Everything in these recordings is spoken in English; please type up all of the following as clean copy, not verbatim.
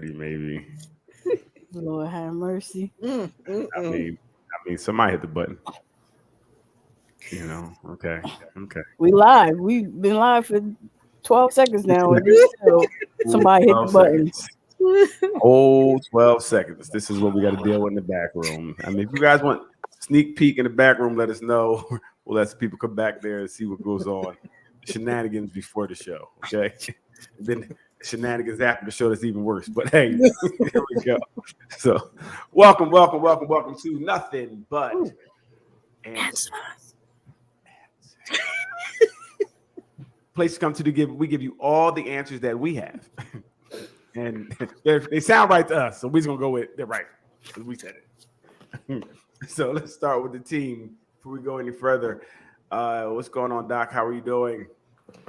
30, maybe. Lord have mercy. I mean, somebody hit the button. Okay. We live. We've been live for 12 seconds now, and it's still somebody hit the 12 button. seconds. Oh, 12 seconds. This is what we got to deal with in the back room. I mean, if you guys want sneak peek in the back room, let us know. We'll let some people come back there and see what goes on. Shenanigans before the show, okay? And then shenanigans after the show that's even worse. But hey, here we go. So, welcome to Nothing But Answers. Place to come to we give you all the answers that we have. And they sound right to us, so we're going to go with they're right because we said it. So let's start with the team before we go any further. What's going on, Doc? How are you doing?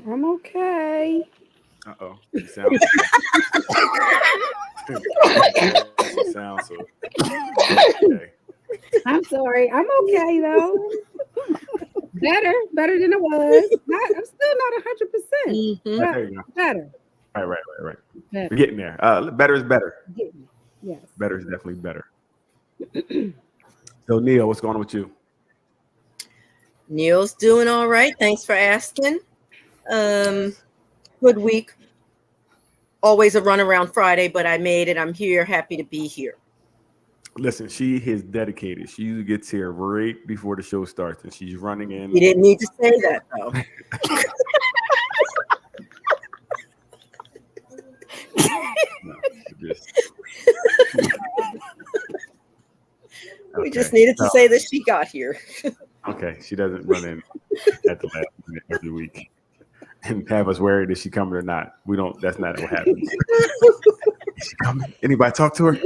I'm okay. Uh-oh. You sound so okay. I'm sorry. I'm okay though. Better than it was. I'm still not 100%. There you go. Better. Right. Better. We're getting there. Better is better. Yes. Better is definitely better. So, Neil, what's going on with you? Neil's doing all right. Thanks for asking. Good week. Always a runaround Friday, but I made it. I'm here. Happy to be here. Listen, she is dedicated. She usually gets here right before the show starts, and she's running in. You didn't need to say that, though. We just needed to say that she got here. Okay, she doesn't run in at the last minute every week and have us worried is she coming or not. We don't. That's not what happens. Is she coming? Anybody talk to her?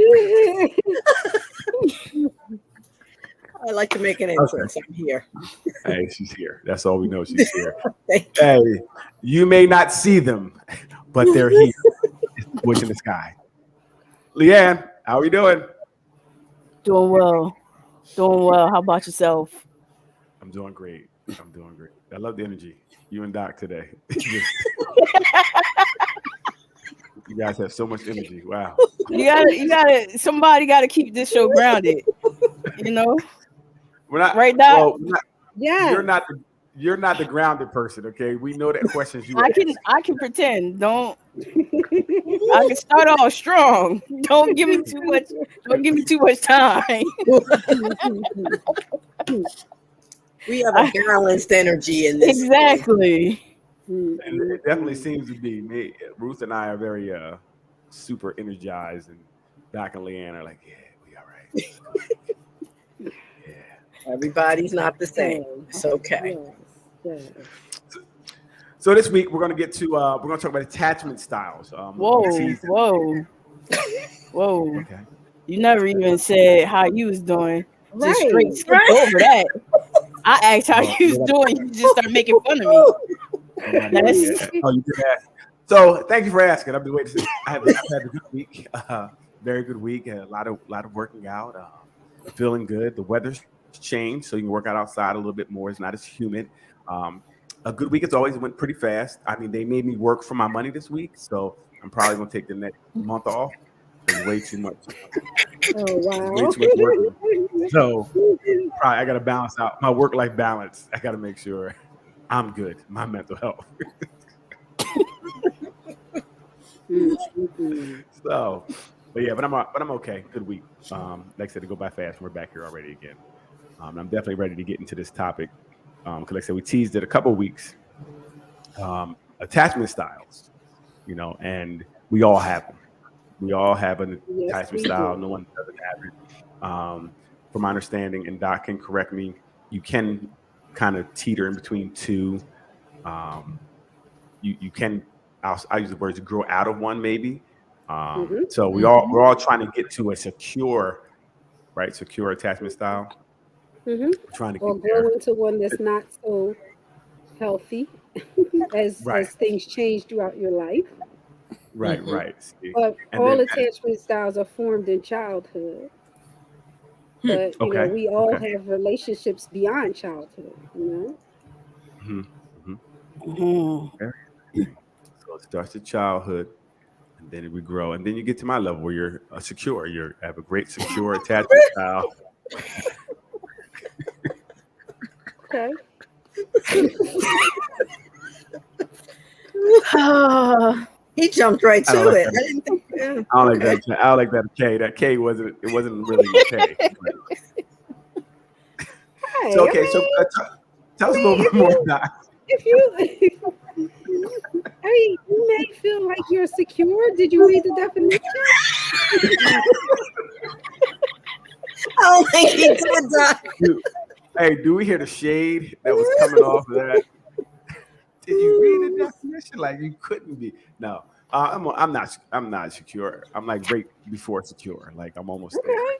I like to make an entrance. Okay. I'm here. Hey, she's here. That's all we know. She's here. Hey, you may not see them, but they're here. It's the bush in the sky. Leanne, how are you doing? Doing well. How about yourself? I'm doing great. I love the energy. You and Doc today. You guys have so much energy. Wow. You gotta. Somebody gotta keep this show grounded. We're not right now. Well, you're not the grounded person. Okay, we know that questions you. I can pretend. Don't. I can start off strong. Don't give me too much. Don't give me too much time. We have a balanced energy in this. Exactly. And it definitely seems to be me. Ruth and I are very super energized, and Doc and Leanne are like, yeah, we all right. Yeah. Everybody's not the same. It's okay. Yes. So this week we're going to talk about attachment styles. Whoa. Okay. You never even said how you was doing. Just straight skip over that. I asked how you was doing. You just started making fun of me. Oh, you did ask. So thank you for asking. I've been waiting. I've had a good week. Very good week. A lot of working out. Feeling good. The weather's changed, so you can work out outside a little bit more. It's not as humid. A good week as always. Went pretty fast. I mean, they made me work for my money this week, so I'm probably gonna take the next month off. It's way too much. Oh wow! Way too much work. So probably I got to balance out my work-life balance. I got to make sure I'm good. My mental health. So, but I'm okay. Good week. Like I said, to go by fast. We're back here already again. I'm definitely ready to get into this topic. Because like I said, we teased it a couple of weeks. Attachment styles, and we all have them. We all have an attachment style. No one doesn't have it. From my understanding, and Doc can correct me, you can kind of teeter in between two. You can. I use the words grow out of one, maybe. So we're all trying to get to a secure attachment style. Trying to or grow into one that's not so healthy as things change throughout your life. Right. But all attachment styles are formed in childhood. But we all have relationships beyond childhood. So it starts at childhood, And then we grow, and then you get to my level where you're secure. You have a great secure attachment style. Okay. He jumped right to it. I didn't think. I don't like that. I don't like that K. That K wasn't really a K. Hey, So okay, tell us a little bit more, Doc. If you, I mean, you may feel like you're secure. Did you read the definition? I don't think he did, Doc. Hey, do we hear the shade that was coming off of that? Did you read the definition? Like you couldn't be. No, I'm not secure. I'm like right before secure. Like I'm almost there.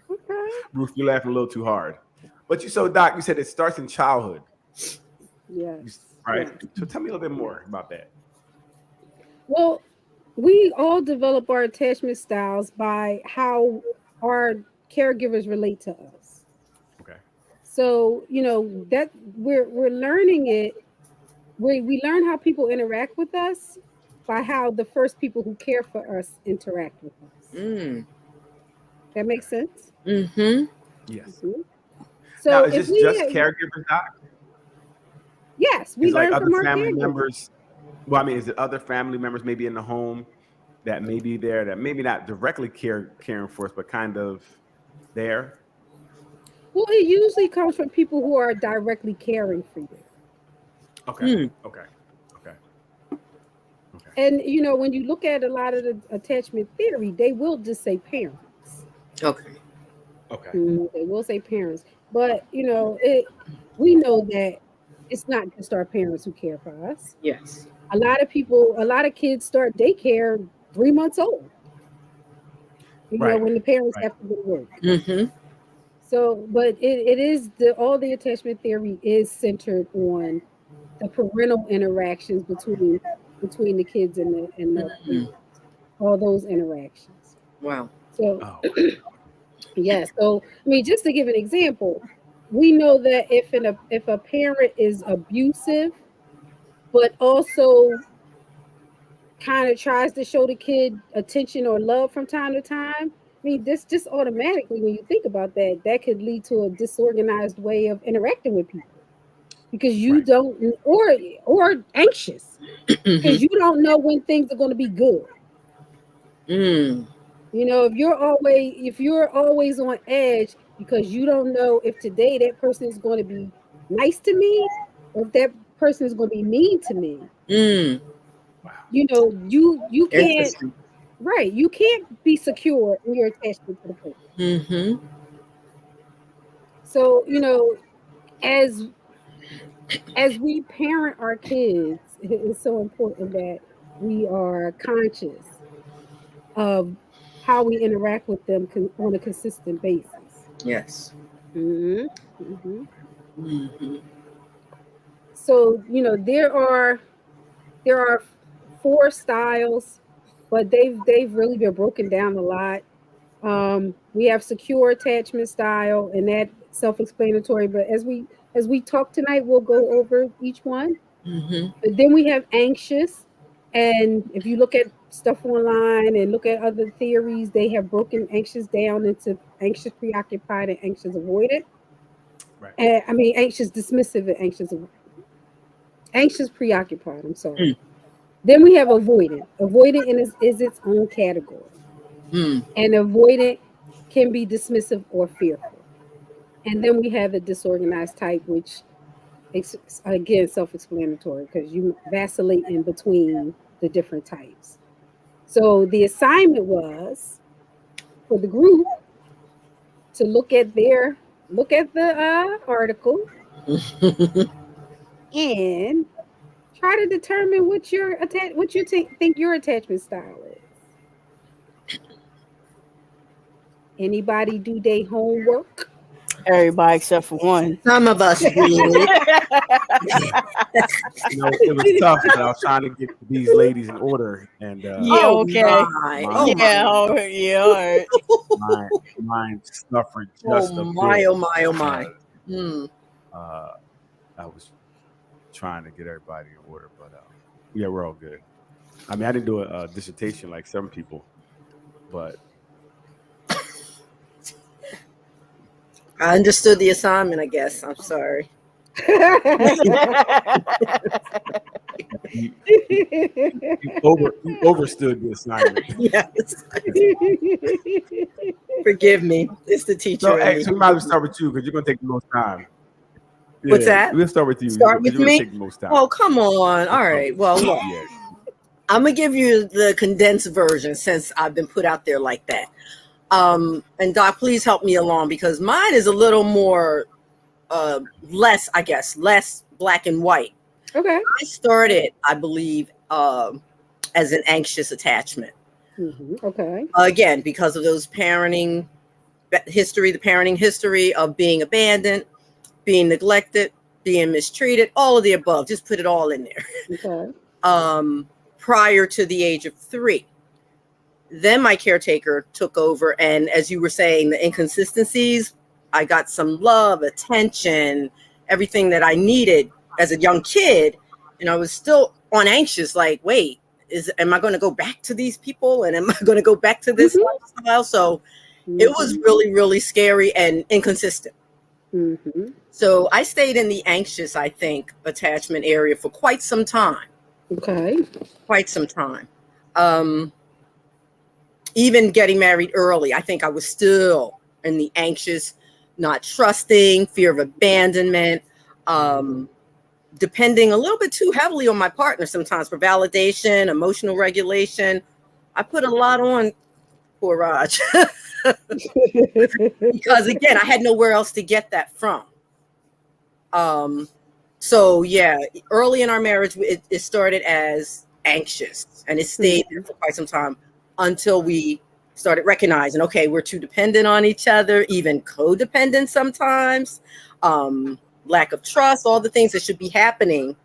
Okay. Ruth, you're laughing a little too hard. But Doc, you said it starts in childhood. Yes. Right. Yeah. So tell me a little bit more about that. Well, we all develop our attachment styles by how our caregivers relate to us. Okay. So, that we're learning it. We learn how people interact with us by how the first people who care for us interact with us. That makes sense? Mm-hmm. Yes. Mm-hmm. So now, is this just caregivers, Doc? Yes, we learn like from other our family caregivers. members. Well, I mean, is it other family members maybe in the home that may be there that maybe not directly caring for us, but kind of there? Well, it usually comes from people who are directly caring for you. Okay. Okay. And when you look at a lot of the attachment theory, they will just say parents. Okay. They will say parents, but we know that it's not just our parents who care for us. Yes. A lot of kids start daycare 3 months old. When the parents have to go to work. Mm-hmm. So, but it is all the attachment theory is centered on the parental interactions between the kids and the parents, all those interactions. Wow. So, yeah. So, I mean, just to give an example, we know that if a parent is abusive, but also kind of tries to show the kid attention or love from time to time, I mean, this just automatically, when you think about that, that could lead to a disorganized way of interacting with people. Because you don't, or anxious, because you don't know when things are going to be good. If you're always on edge because you don't know if today that person is going to be nice to me or if that person is going to be mean to me. You can't. Right, you can't be secure in your attachment to the person. So as we parent our kids, it's so important that we are conscious of how we interact with them on a consistent basis. Yes. So there are 4 styles, but they've really been broken down a lot. We have secure attachment style, and that's self-explanatory. But as we talk tonight, we'll go over each one. But then we have anxious, and if you look at stuff online and look at other theories, they have broken anxious down into anxious preoccupied and anxious avoidant. And I mean anxious dismissive and anxious preoccupied. I'm sorry. Then we have avoidant. Avoidant is its own category. And avoidant can be dismissive or fearful. And then we have the disorganized type, which is again self-explanatory because you vacillate in between the different types. So the assignment was for the group to look at the article and try to determine what you think your attachment style is. Anybody do their homework? Everybody except for one. Some of us did. It was tough, but I was trying to get these ladies in order. And all right. Mine suffering just a bit. Oh my. I was trying to get everybody in order, but Yeah, we're all good. I mean, I didn't do a dissertation like some people, but I understood the assignment, I guess. I'm sorry. you overstood the assignment. Yes. Forgive me. It's the teacher. So, in hey, me. so we might as well start with you because you're gonna take the most time. What's that? We'll start with you. Start with You're gonna me? take the most time. Oh, come on. All right. Well, look, Yeah. I'm going to give you the condensed version since I've been put out there like that. And Doc, please help me along because mine is a little more, less black and white. Okay. I started, I believe, as an anxious attachment. Okay. Again, because of those the parenting history of being abandoned, being neglected, being mistreated, all of the above. Just put it all in there. Okay. Prior to the age of 3. Then my caretaker took over. And as you were saying, the inconsistencies, I got some love, attention, everything that I needed as a young kid. And I was still on anxious, like, wait, am I going to go back to these people? And am I going to go back to this lifestyle? So it was really, really scary and inconsistent. So I stayed in the anxious, I think, attachment area for quite some time. Okay. Quite some time. Even getting married early, I think I was still in the anxious, not trusting, fear of abandonment, depending a little bit too heavily on my partner sometimes for validation, emotional regulation. I put a lot on poor Raj because, again, I had nowhere else to get that from. So yeah, early in our marriage, it started as anxious and it stayed there for quite some time until we started recognizing, okay, we're too dependent on each other, even codependent sometimes, lack of trust, all the things that should be happening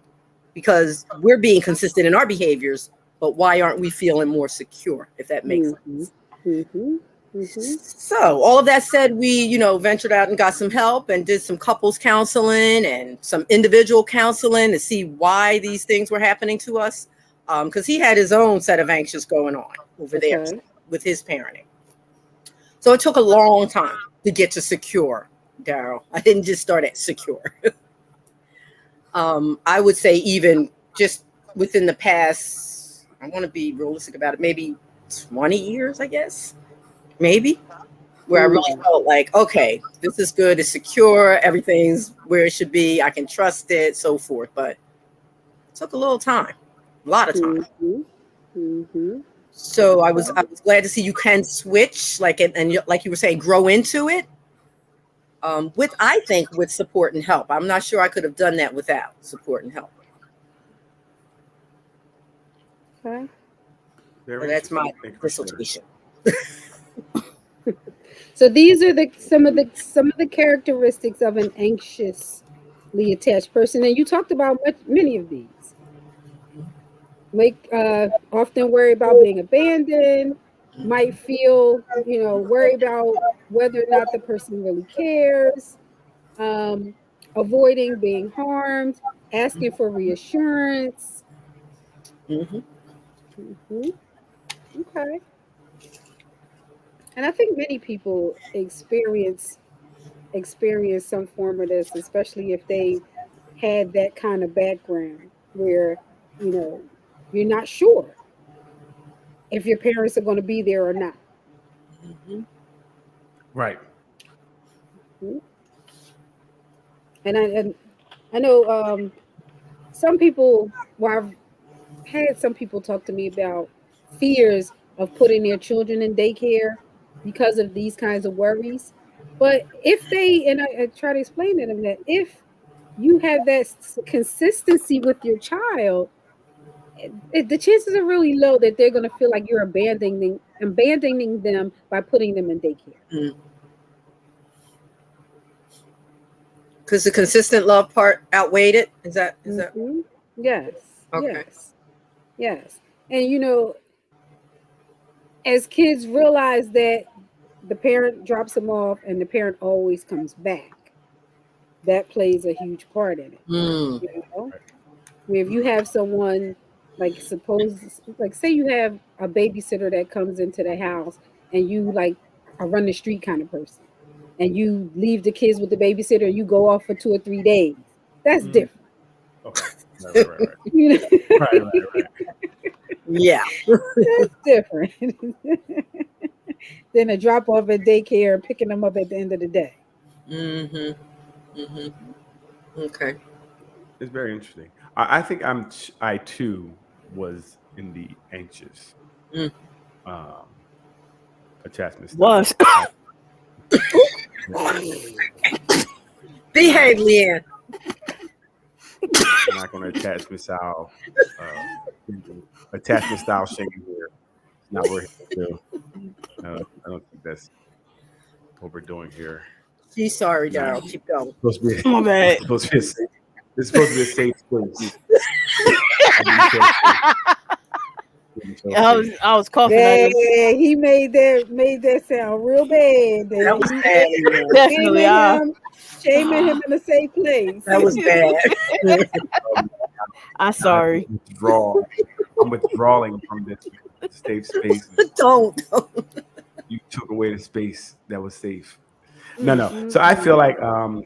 because we're being consistent in our behaviors, but why aren't we feeling more secure, if that makes sense? So all of that said, we, ventured out and got some help and did some couples counseling and some individual counseling to see why these things were happening to us. Because he had his own set of anxious going on over there with his parenting. So it took a long time to get to secure, Daryl. I didn't just start at secure. I would say even just within the past, I want to be realistic about it, maybe 20 years, I guess. Maybe, where I really felt like, okay, this is good, it's secure, everything's where it should be, I can trust it, so forth. But it took a little time, a lot of time. So I was glad to see you can switch, and like you were saying, grow into it. I think with support and help. I'm not sure I could have done that without support and help. Okay. So that's my dissertation. So these are some of the characteristics of an anxiously attached person, and you talked about many of these. Often worry about being abandoned, might feel worry about whether or not the person really cares, avoiding being harmed, asking for reassurance. Okay. And I think many people experience some form of this, especially if they had that kind of background where, you're not sure if your parents are going to be there or not. Right. And I know some people, I've had some people talk to me about fears of putting their children in daycare because of these kinds of worries. But if I try to explain to them that if you have that consistency with your child, the chances are really low that they're going to feel like you're abandoning them by putting them in daycare. Because the consistent love part outweighed it? Is that? Yes. Okay. Yes. And as kids realize that the parent drops them off and the parent always comes back, that plays a huge part in it. If you have someone like suppose like say you have a babysitter that comes into the house and you like a run the street kind of person and you leave the kids with the babysitter and you go off for 2 or 3 days. That's different. Okay. Right. You know? Right. Yeah. That's different than a drop off at daycare and picking them up at the end of the day. Okay. It's very interesting. I think I too was in the anxious attachment style. Was. Behave, Leanne. I'm not going to attachment style shaming here. It's not what we're here to do. I don't think that's what we're doing here. She's sorry, Daryl. Keep going. My bad. This is supposed to be a safe space. I was coughing. Yeah, he made that sound real bad. That was bad. Definitely. Shaming him in a safe place. That was bad. I'm sorry. I'm withdrawing from this safe space. Don't. You took away the space that was safe. No. So I feel like the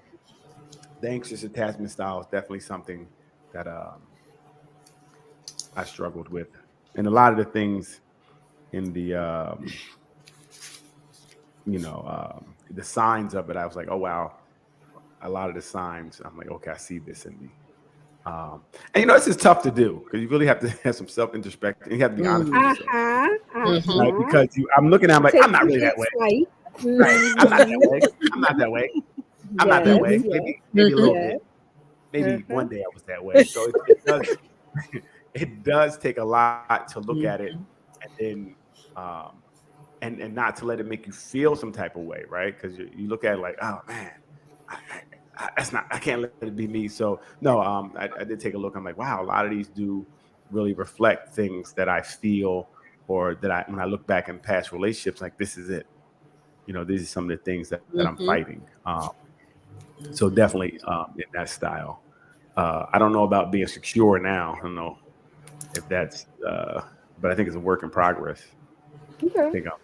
anxious attachment style is definitely something that I struggled with, and a lot of the things in the the signs of it, I was like, oh wow, a lot of the signs, I'm like, okay, I see this in me. And this is tough to do because you really have to have some self-introspection. You have to be honest with yourself, right? Because I'm looking at, I'm like, I'm not really that way. Right? I'm not that way. I'm not that way. I'm not that way. Maybe a little bit. Maybe one day I was that way. So it does take a lot to look at it, and then and not to let it make you feel some type of way, right? Because you look at it like, oh man, I can't let it be me. So no, I did take a look. I'm like, wow, a lot of these do really reflect things that I feel, or that when I look back in past relationships, like this is it. These are some of the things that I'm fighting. So definitely in that style. I don't know about being secure now. I don't know if that's, but I think it's a work in progress. Okay. I think I'm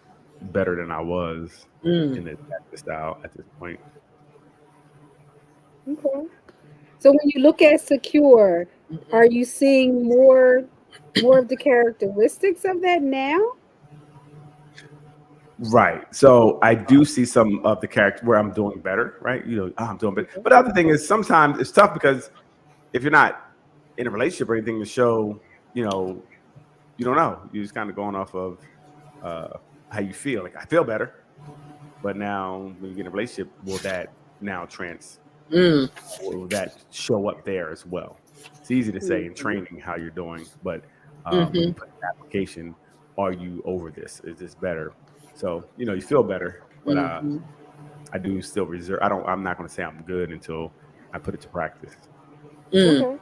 better than I was in the style at this point. Okay. So when you look at secure, are you seeing more of the characteristics of that now? Right. So I do see some of the character where I'm doing better, right? I'm doing better. But the other thing is sometimes it's tough because if you're not in a relationship or anything to show, you don't know. You're just kind of going off of how you feel. Like I feel better. But now when you get in a relationship, will that now or will that show up there as well? It's easy to say in training how you're doing, but when you put an application, are you over this? Is this better? So, you feel better, but I do still reserve. I'm not going to say I'm good until I put it to practice. Okay.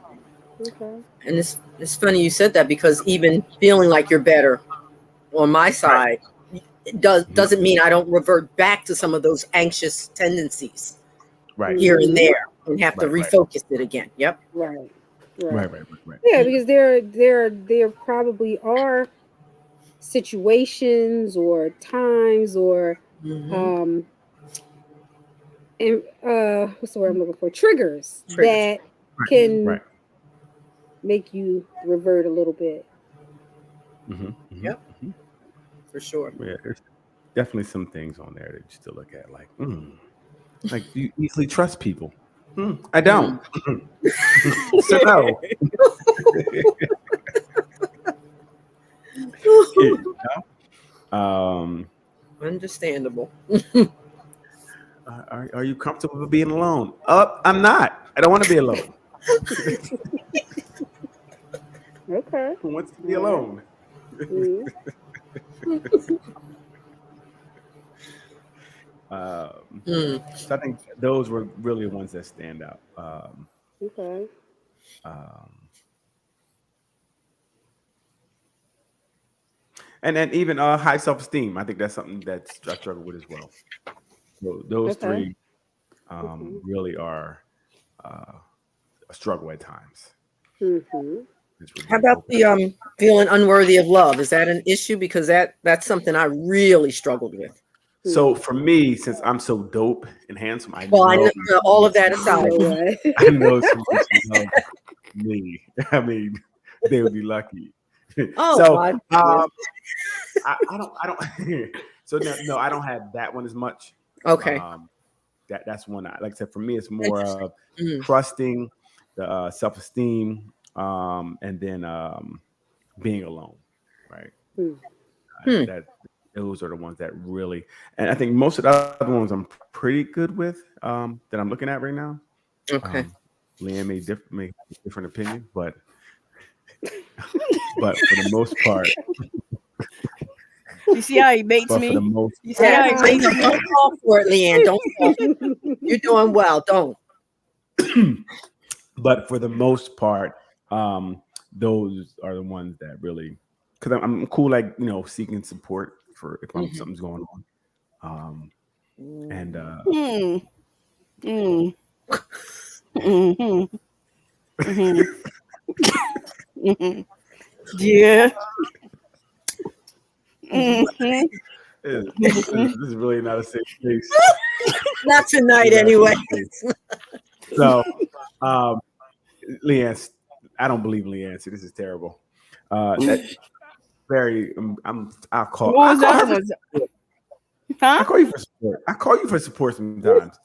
And it's funny you said that, because even feeling like you're better on my side doesn't mean I don't revert back to some of those anxious tendencies here and there and have to refocus it again. Yep. Right. Yeah, because there probably are situations or times or and what's the word I'm looking for? Triggers. That can make you revert a little bit. Yep. For sure. Yeah, there's definitely some things on there that you still look at like, like you easily trust people. I don't. So no. Understandable. Are you comfortable with being alone? I'm not. I don't want to be alone. Okay. Who wants to be alone? So I think those were really the ones that stand out. Okay. And then even high self-esteem. I think that's something that I struggle with as well. So those three really are a struggle at times. How about the feeling unworthy of love? Is that an issue? Because that's something I really struggled with. So for me, since I'm so dope and handsome, I Well, I know know all of that aside. I know someone love me. I mean, they would be lucky. Oh, so God. I don't so no, I don't have that one as much. Okay. That's one like I said, for me it's more of trusting, the self-esteem, and then being alone, right? That those are the ones that really, and I think most of the other ones I'm pretty good with, that I'm looking at right now. Okay. Leanne may have a different opinion, but for the most part, you see how he baits me? You see how he baits me? Don't fall for it, Leanne. Don't fall. You're doing well. Don't. But for the most part, those are the ones that really, because I'm cool, like, seeking support for if something's going on, and yeah. This is really not a safe space. Not tonight, anyway. So, Leanne, I don't believe Leanne. See, this is terrible. That very. I'll call. What was that one? Huh? I call you for support. I call you for support sometimes.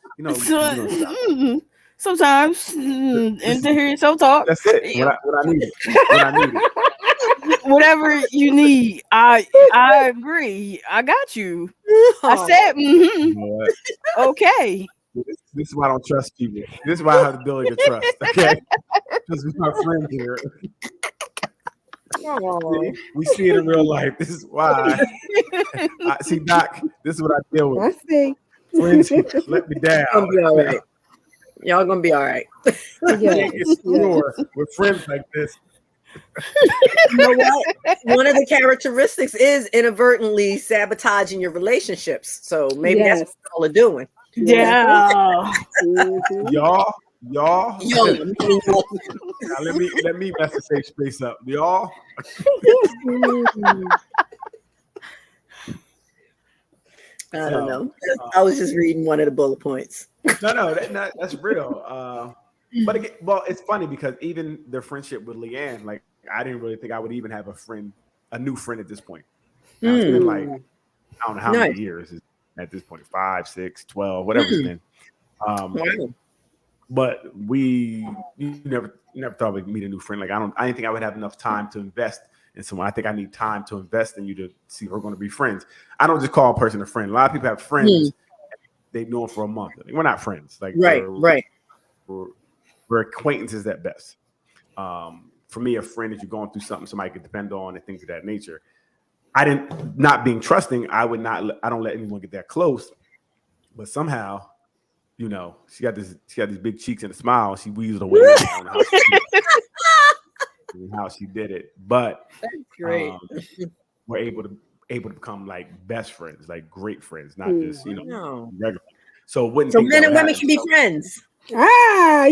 Sometimes, and to hear yourself talk. That's it. What I need. What I need. Whatever you need, I agree. I got you. I said, okay. This is why I don't trust people. This is why I have the ability to trust. Okay, because we're my friend here. We see it in real life. This is why. See, Doc, this is what I deal with. I see. Friends let me down. Gonna be all right. Y'all gonna be all right. With friends like this. You know what? One of the characteristics is inadvertently sabotaging your relationships. So maybe that's what y'all are doing. Yeah. Y'all. Yo, Now let me mess the safe space up. Y'all. I don't know. I was just reading one of the bullet points. No, that's real. But again, it's funny because even the friendship with Leanne, like, I didn't really think I would even have a new friend at this point. Now, it's been like, I don't know how many years at this point, 5, 6, 12, whatever it's been. But you never thought we'd meet a new friend. Like, I didn't think I would have enough time to invest in someone. I think I need time to invest in you to see if we're going to be friends. I don't just call a person a friend. A lot of people have friends. They've known for a month. Like, we're not friends. Like, we're acquaintances at best. For me, a friend is you're going through something somebody could depend on and things of that nature. Not being trusting, I don't let anyone get that close. But somehow, she got these big cheeks and a smile. She weaseled away. I don't know how she did it, but that's great. We're able to become like best friends, like great friends, not just regular. So men and women can be friends. Yes.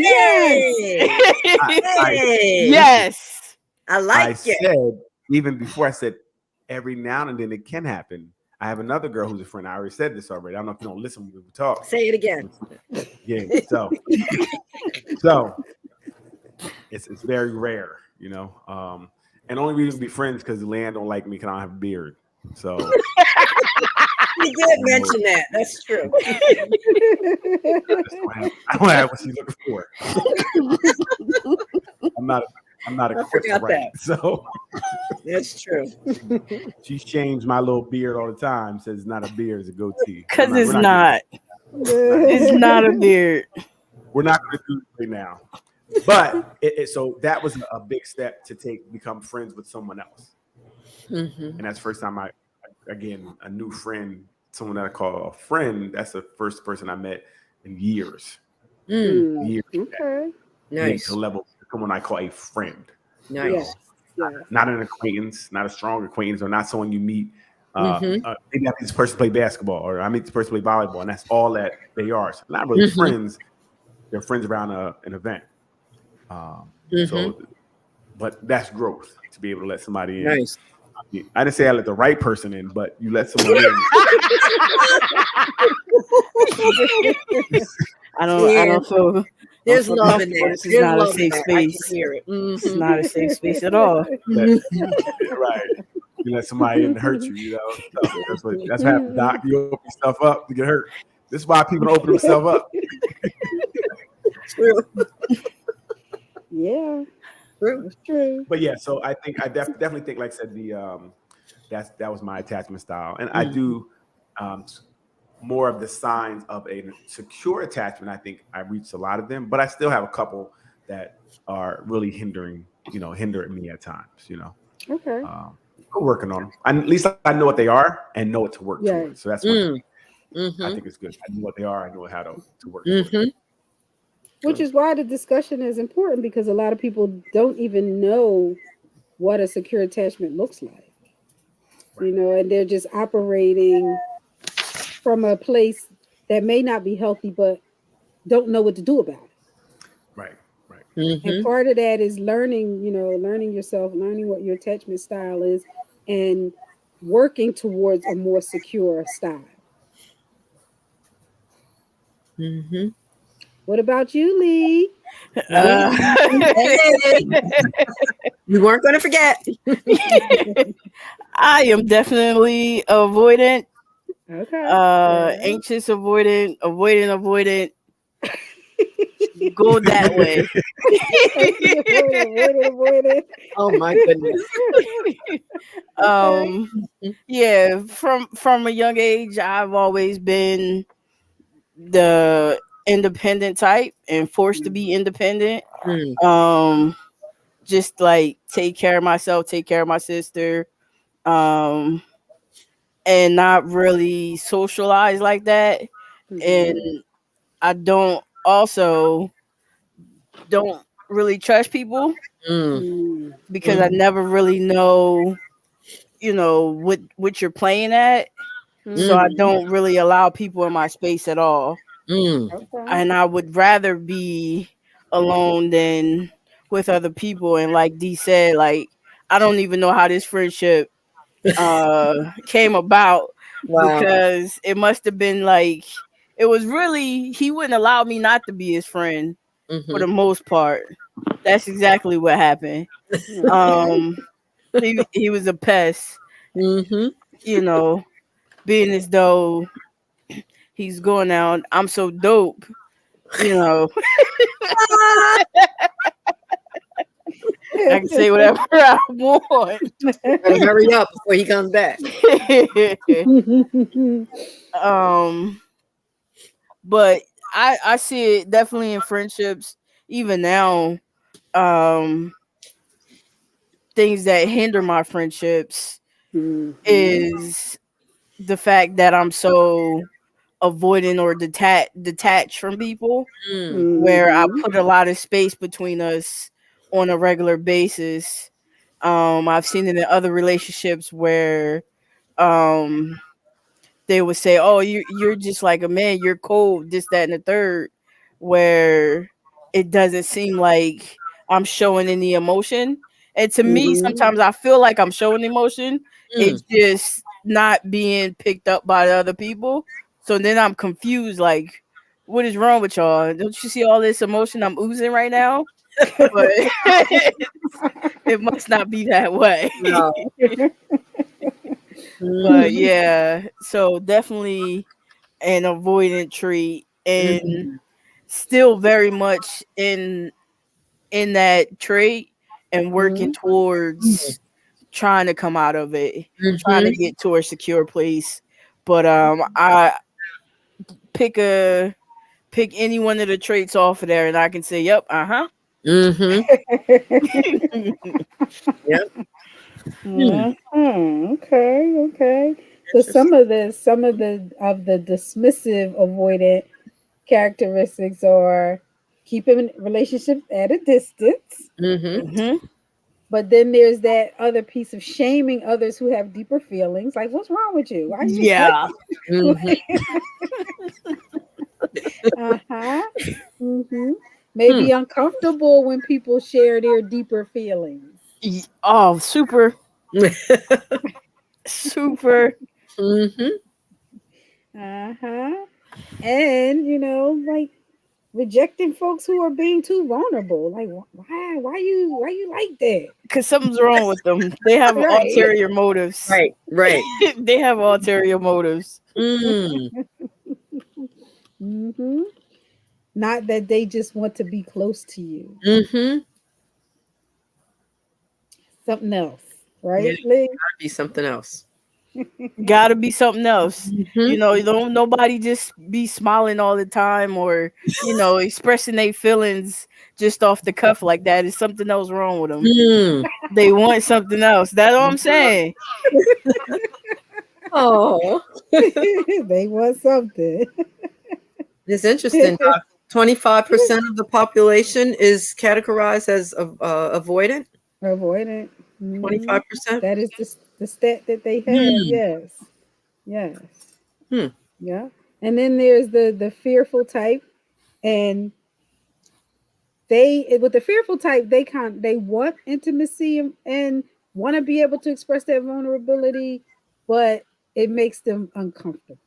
Yes. I like it. Said, even before I said every now and then it can happen. I have another girl who's a friend. I already said this already. I don't know if you don't listen when we talk. Say it again. Yeah. So it's very rare, and only reason to be friends because Leanne don't like me because I don't have a beard. So you did mention that. That's true. I don't have what she's looking for. I'm not a forgot right. that. So that's true. She's changed my little beard all the time. Says it's not a beard, it's a goatee. Because it's not. It's not a beard. We're not going to do it right now. But so that was a big step to become friends with someone else. And that's the first time a new friend, someone that I call a friend, that's the first person I met in years. Years. Okay. Nice. To level someone I call a friend. Nice. Not an acquaintance, not a strong acquaintance, or not someone you meet. Maybe I meet this person play basketball, or I meet this person play volleyball, and that's all that they are. So not really friends. They're friends around an event. So but that's growth to be able to let somebody in. Nice. I didn't say I let the right person in, but you let someone in. I don't feel. There's feel love in comfortable. there. This is There's not a love in safe that. I can space. hear it. This is not a safe space at all. Right. You let somebody in to hurt you, you know. So that's what happens, Doc. You open yourself up to get hurt. This is why people don't open themselves up. True. Yeah, True. it's true. But yeah, so I think I definitely think, like I said, that was my attachment style, and I do more of the signs of a secure attachment. I think I reached a lot of them, but I still have a couple that are really hindering me at times. Okay. We're working on them. At least I know what they are and know what to work Yeah. towards. So that's what I think it's good. I know what they are. I know how to work towards. Which is why the discussion is important, because a lot of people don't even know what a secure attachment looks like. And they're just operating from a place that may not be healthy, but don't know what to do about it. Right. And part of that is learning yourself, learning what your attachment style is, and working towards a more secure style. What about you, Lee? You weren't going to forget. I am definitely avoidant. Okay. Anxious, avoidant. Go that way. Avoidant. Oh my goodness. Yeah, from a young age, I've always been the independent type and forced to be independent. Just like take care of myself, take care of my sister, and not really socialize like that. And I don't really trust people because I never really know what you're playing at. So I don't really allow people in my space at all. And I would rather be alone than with other people. And like Dee said, like, I don't even know how this friendship came about. Wow. Because it must have been like, it was really, he wouldn't allow me not to be his friend for the most part. That's exactly what happened. He was a pest, being as though he's going out. I'm so dope, I can say whatever I want. Better hurry up before he comes back. But I see it definitely in friendships, even now. Things that hinder my friendships is the fact that I'm so avoidant or detached from people, where I put a lot of space between us on a regular basis. I've seen it in other relationships where they would say, "Oh, you're just like a man, you're cold, this, that, and the third," where it doesn't seem like I'm showing any emotion. And to me, sometimes I feel like I'm showing emotion. It's just not being picked up by the other people. So then I'm confused, like, what is wrong with y'all? Don't you see all this emotion I'm oozing right now? But it must not be that way. No. But yeah, so definitely an avoidant trait, and still very much in that trait, and working towards trying to come out of it, trying to get to a secure place. But I pick any one of the traits off of there, and I can say, "Yep, Yep. Okay. So some of the dismissive avoidant characteristics are keeping relationships at a distance. But then there's that other piece of shaming others who have deeper feelings. Like, what's wrong with you? Why you may be uncomfortable when people share their deeper feelings. Oh, super. Super. Uh-huh. And like rejecting folks who are being too vulnerable. Like why you like that? Because something's wrong with them. They have Right. ulterior motives. Right. They have ulterior motives. Not that they just want to be close to you. Something else, right? Yeah, gotta be something else. Gotta be something else. Nobody just be smiling all the time or expressing their feelings just off the cuff like that. Is something else wrong with them? They want something else. That's all I'm saying. Oh, they want something. It's interesting. 25% of the population is categorized as avoidant. Avoidant. 25%. That is the stat that they have. Yes. Yeah. And then there's the fearful type, and with the fearful type, they want intimacy and want to be able to express their vulnerability, but it makes them uncomfortable.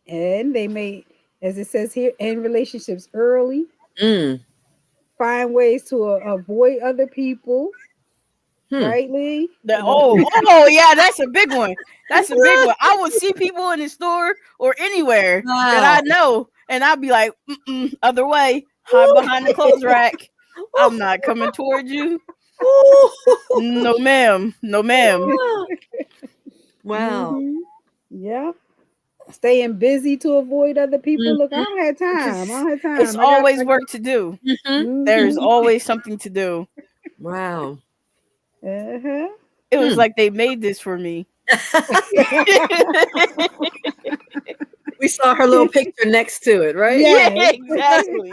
And they may, as it says here, end relationships early. Find ways to avoid other people. Right, Lee? Oh, yeah, that's a big one. That's a big one. I would see people in the store or anywhere that I know, and I'd be like, other way, hide behind the clothes rack. I'm not coming towards you. No, ma'am. No, ma'am. Wow. Yeah. Staying busy to avoid other people. Look, I don't have time. It's always work to do. There's always something to do. Wow. It was like they made this for me. We saw her little picture next to it, right? Yeah, exactly.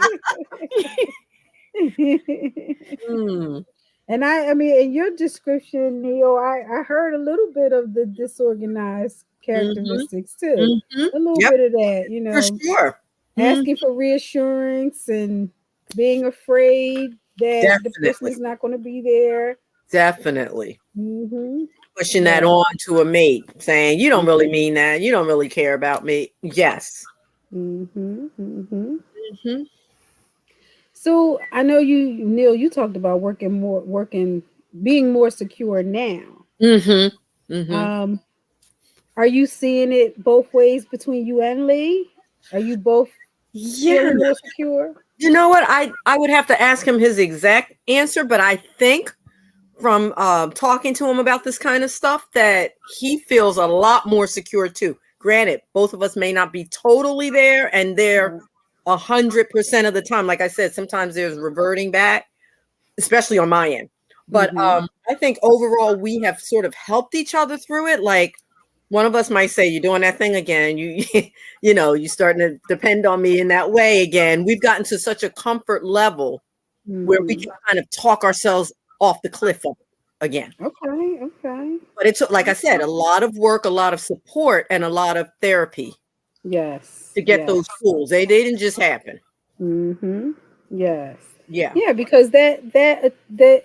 And I mean, in your description, Neil, I heard a little bit of the disorganized characteristics too. A little bit of that, For sure. Asking for reassurance and being afraid that the person is not going to be there. Definitely. Pushing that on to a mate, saying, you don't really mean that. You don't really care about me. Yes. So I know Neil, you talked about being more secure now. Are you seeing it both ways between you and Lee? Are you both feeling more secure? You know what? I would have to ask him his exact answer, but I think from talking to him about this kind of stuff that he feels a lot more secure too. Granted, both of us may not be totally there, and they're 100% of the time. Like I said, sometimes there's reverting back, especially on my end. But I think overall we have sort of helped each other through it. Like one of us might say, "You're doing that thing again. You're starting to depend on me in that way again." We've gotten to such a comfort level where we can kind of talk ourselves off the cliff again. Okay. But it took, like I said, a lot of work, a lot of support, and a lot of therapy. Yes. To get those tools. They didn't just happen. Yes. Yeah. Yeah, because that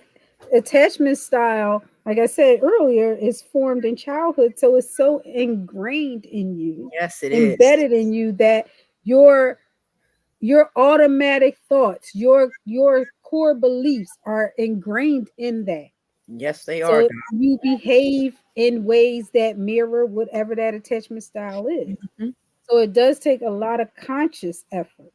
attachment style, like I said earlier, is formed in childhood, so it's so ingrained in you. Yes, it is embedded in you that your automatic thoughts, your core beliefs are ingrained in that. Yes, they are. So you behave in ways that mirror whatever that attachment style is. So it does take a lot of conscious effort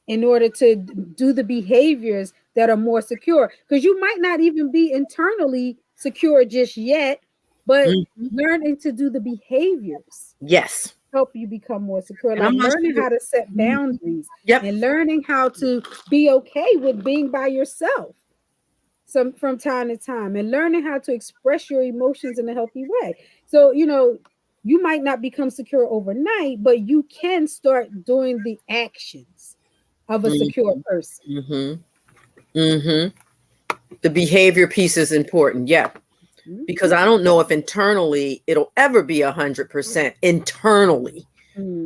in order to do the behaviors that are more secure, because you might not even be internally secure just yet, but learning to do the behaviors help you become more secure. Like learning how to set boundaries and learning how to be okay with being by yourself from time to time, and learning how to express your emotions in a healthy way. So you might not become secure overnight, but you can start doing the actions of a secure person. The behavior piece is important. Yeah. Because I don't know if internally it'll ever be 100% internally.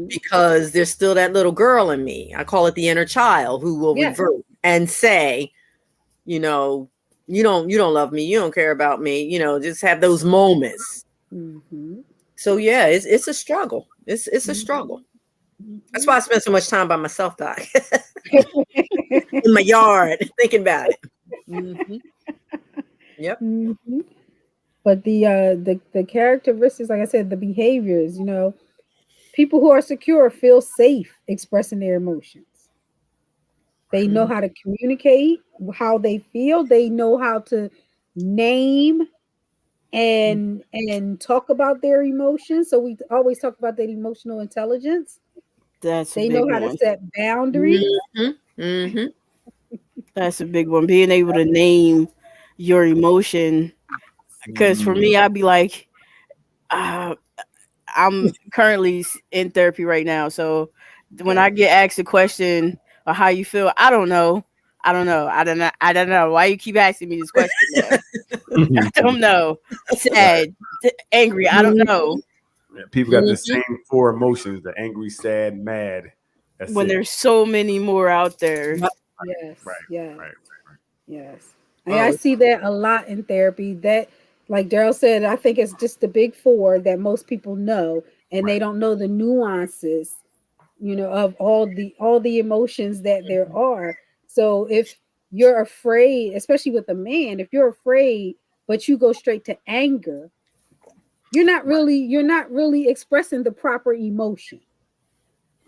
because there's still that little girl in me. I call it the inner child who will revert and say, you know, you don't love me, you don't care about me, you know, just have those moments. So yeah, it's a struggle. It's a struggle. That's why I spend so much time by myself, Doc. In my yard, thinking about it. Yep. But the characteristics, like I said, the behaviors, you know, people who are secure feel safe expressing their emotions. They know how to communicate how they feel. They know how to name and talk about their emotions. So we always talk about that emotional intelligence. They know how to set boundaries. That's a big one. Being able to name your emotion. Because for me, I'd be like, I'm currently in therapy right now. So when I get asked a question or how you feel, I don't know. I don't know. Why you keep asking me this question? I don't know. Sad, angry. I don't know. Yeah, people got the same 4 emotions: the angry, sad, mad. That's when it. There's so many more out there. Yes. I see that a lot in therapy. That, like Daryl said, I think it's just the big 4 that most people know, and they don't know the nuances, you know, of all the emotions that there are. So if you're afraid, especially with a man, if you're afraid, but you go straight to anger, you're not really expressing the proper emotion.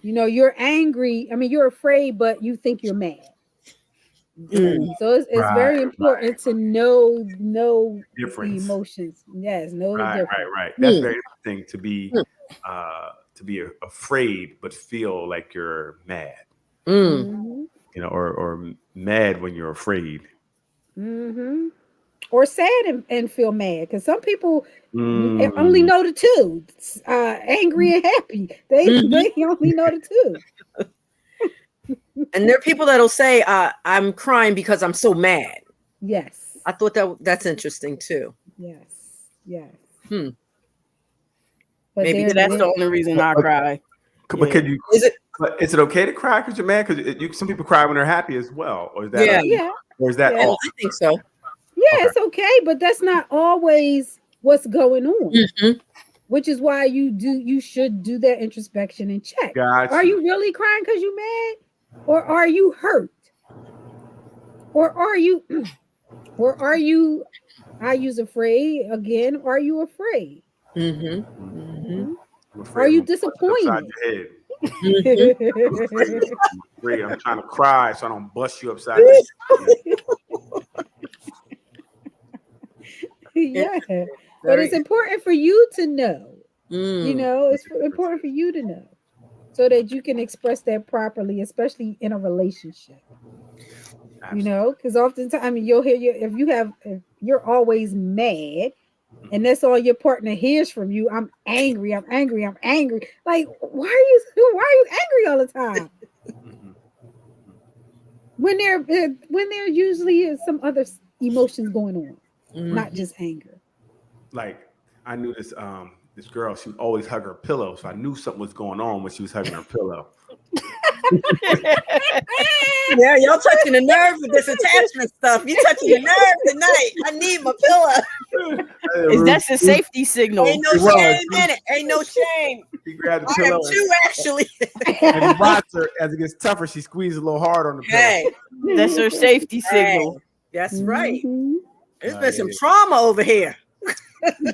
You know, you're angry. I mean, you're afraid, but you think you're mad. So it's very important to know difference. The emotions. Yes, know the difference. Right. That's very interesting to be afraid but feel like you're mad. You know, or mad when you're afraid. Or sad and feel mad, because some people only know the two, angry and happy. They only know the two. And there are people that'll say, I'm crying because I'm so mad. Yes. I thought that's interesting too. Yes. But maybe that's the only reason I cry. But could you? Is it okay to cry because you're mad? Because some people cry when they're happy as well. Or is that? Or is that? I think so. Yeah, it's okay, but that's not always what's going on. Which is why you should do that introspection and check. Gotcha. Are you really crying because you're mad? Or are you hurt? Or are you I use afraid again, are you afraid? Are you disappointed? I'm trying to cry so I don't bust you upside the head. Yeah. But it's important for you to know. You know, it's important for you to know so that you can express that properly, especially in a relationship. Absolutely. You know, because oftentimes you'll hear if you're always mad and that's all your partner hears from you, I'm angry. Like, why are you angry all the time? When there usually is some other emotions going on, not just anger. Like, I knew this this girl, she would always hug her pillow, so I knew something was going on when she was hugging her pillow. Yeah, y'all touching the nerve with this attachment stuff. You touching the nerve tonight. I need my pillow. That's a safety signal. Ain't no shame in it. Ain't no shame. She grabbed the I pillow. have 2 actually. And he rocks her as it gets tougher. She squeezes a little hard on the pillow. Hey, that's her safety signal. That's right. There's been some trauma over here.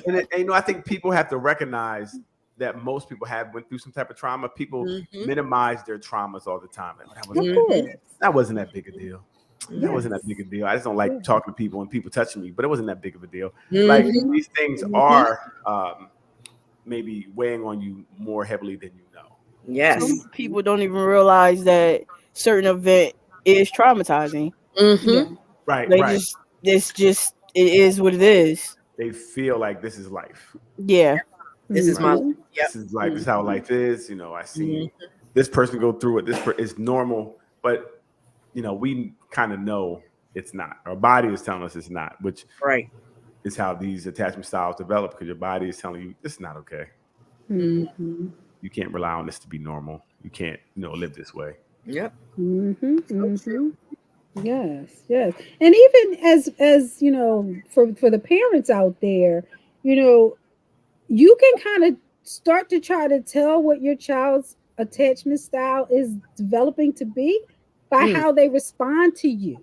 And you know, I think people have to recognize that most people have went through some type of trauma. People minimize their traumas all the time. That wasn't that big a deal. That wasn't that big a deal. I just don't like talking to people and people touching me, but it wasn't that big of a deal. Like, these things are maybe weighing on you more heavily than you know. Yes. Some people don't even realize that certain event is traumatizing. Right. It is what it is. They feel like this is life. Yeah. This is my life. This is life. This is how life is. You know, I see this person go through it. It's normal, but you know, we kind of know it's not. Our body is telling us it's not, which is how these attachment styles develop, because your body is telling you this is not okay. you can't rely on this to be normal. You can't, live this way. Yep. Yes, yes. And even as for the parents out there, you can kind of start to try to tell what your child's attachment style is developing to be by how they respond to you.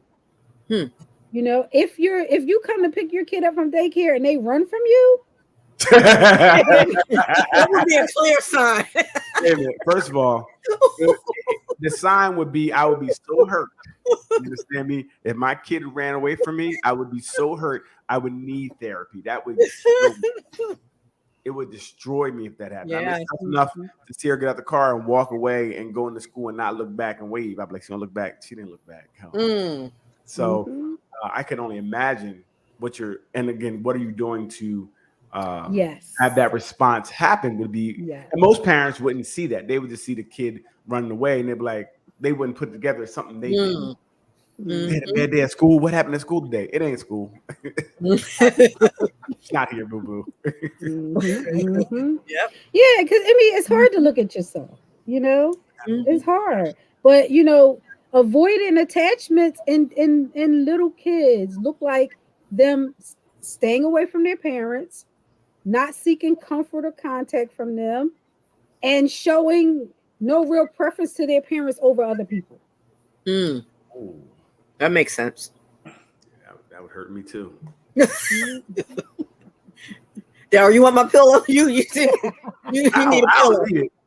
If you come to pick your kid up from daycare and they run from you, that would be a clear sign. Wait a minute. First of all, the sign would be I would be so hurt. You understand me? If my kid ran away from me, I would be so hurt. I would need therapy. That would it would destroy me if that happened. Yeah. I mean, it's enough to see her get out the car and walk away and go into school and not look back and wave. I'd be like, she don't look back. She didn't look back. So I can only imagine what are you doing to have that response happen would be, and most parents wouldn't see that. They would just see the kid running away and they'd be like, they wouldn't put together something they did. They had a bad day at school. What happened at school today? It ain't school. It's not here, boo-boo. Yep. Yeah, because it's hard to look at yourself, it's hard. But avoiding attachments in little kids look like them staying away from their parents, not seeking comfort or contact from them, and showing no real preference to their parents over other people. That makes sense. That would hurt me too. Daryl, you want my pillow? You need a pillow.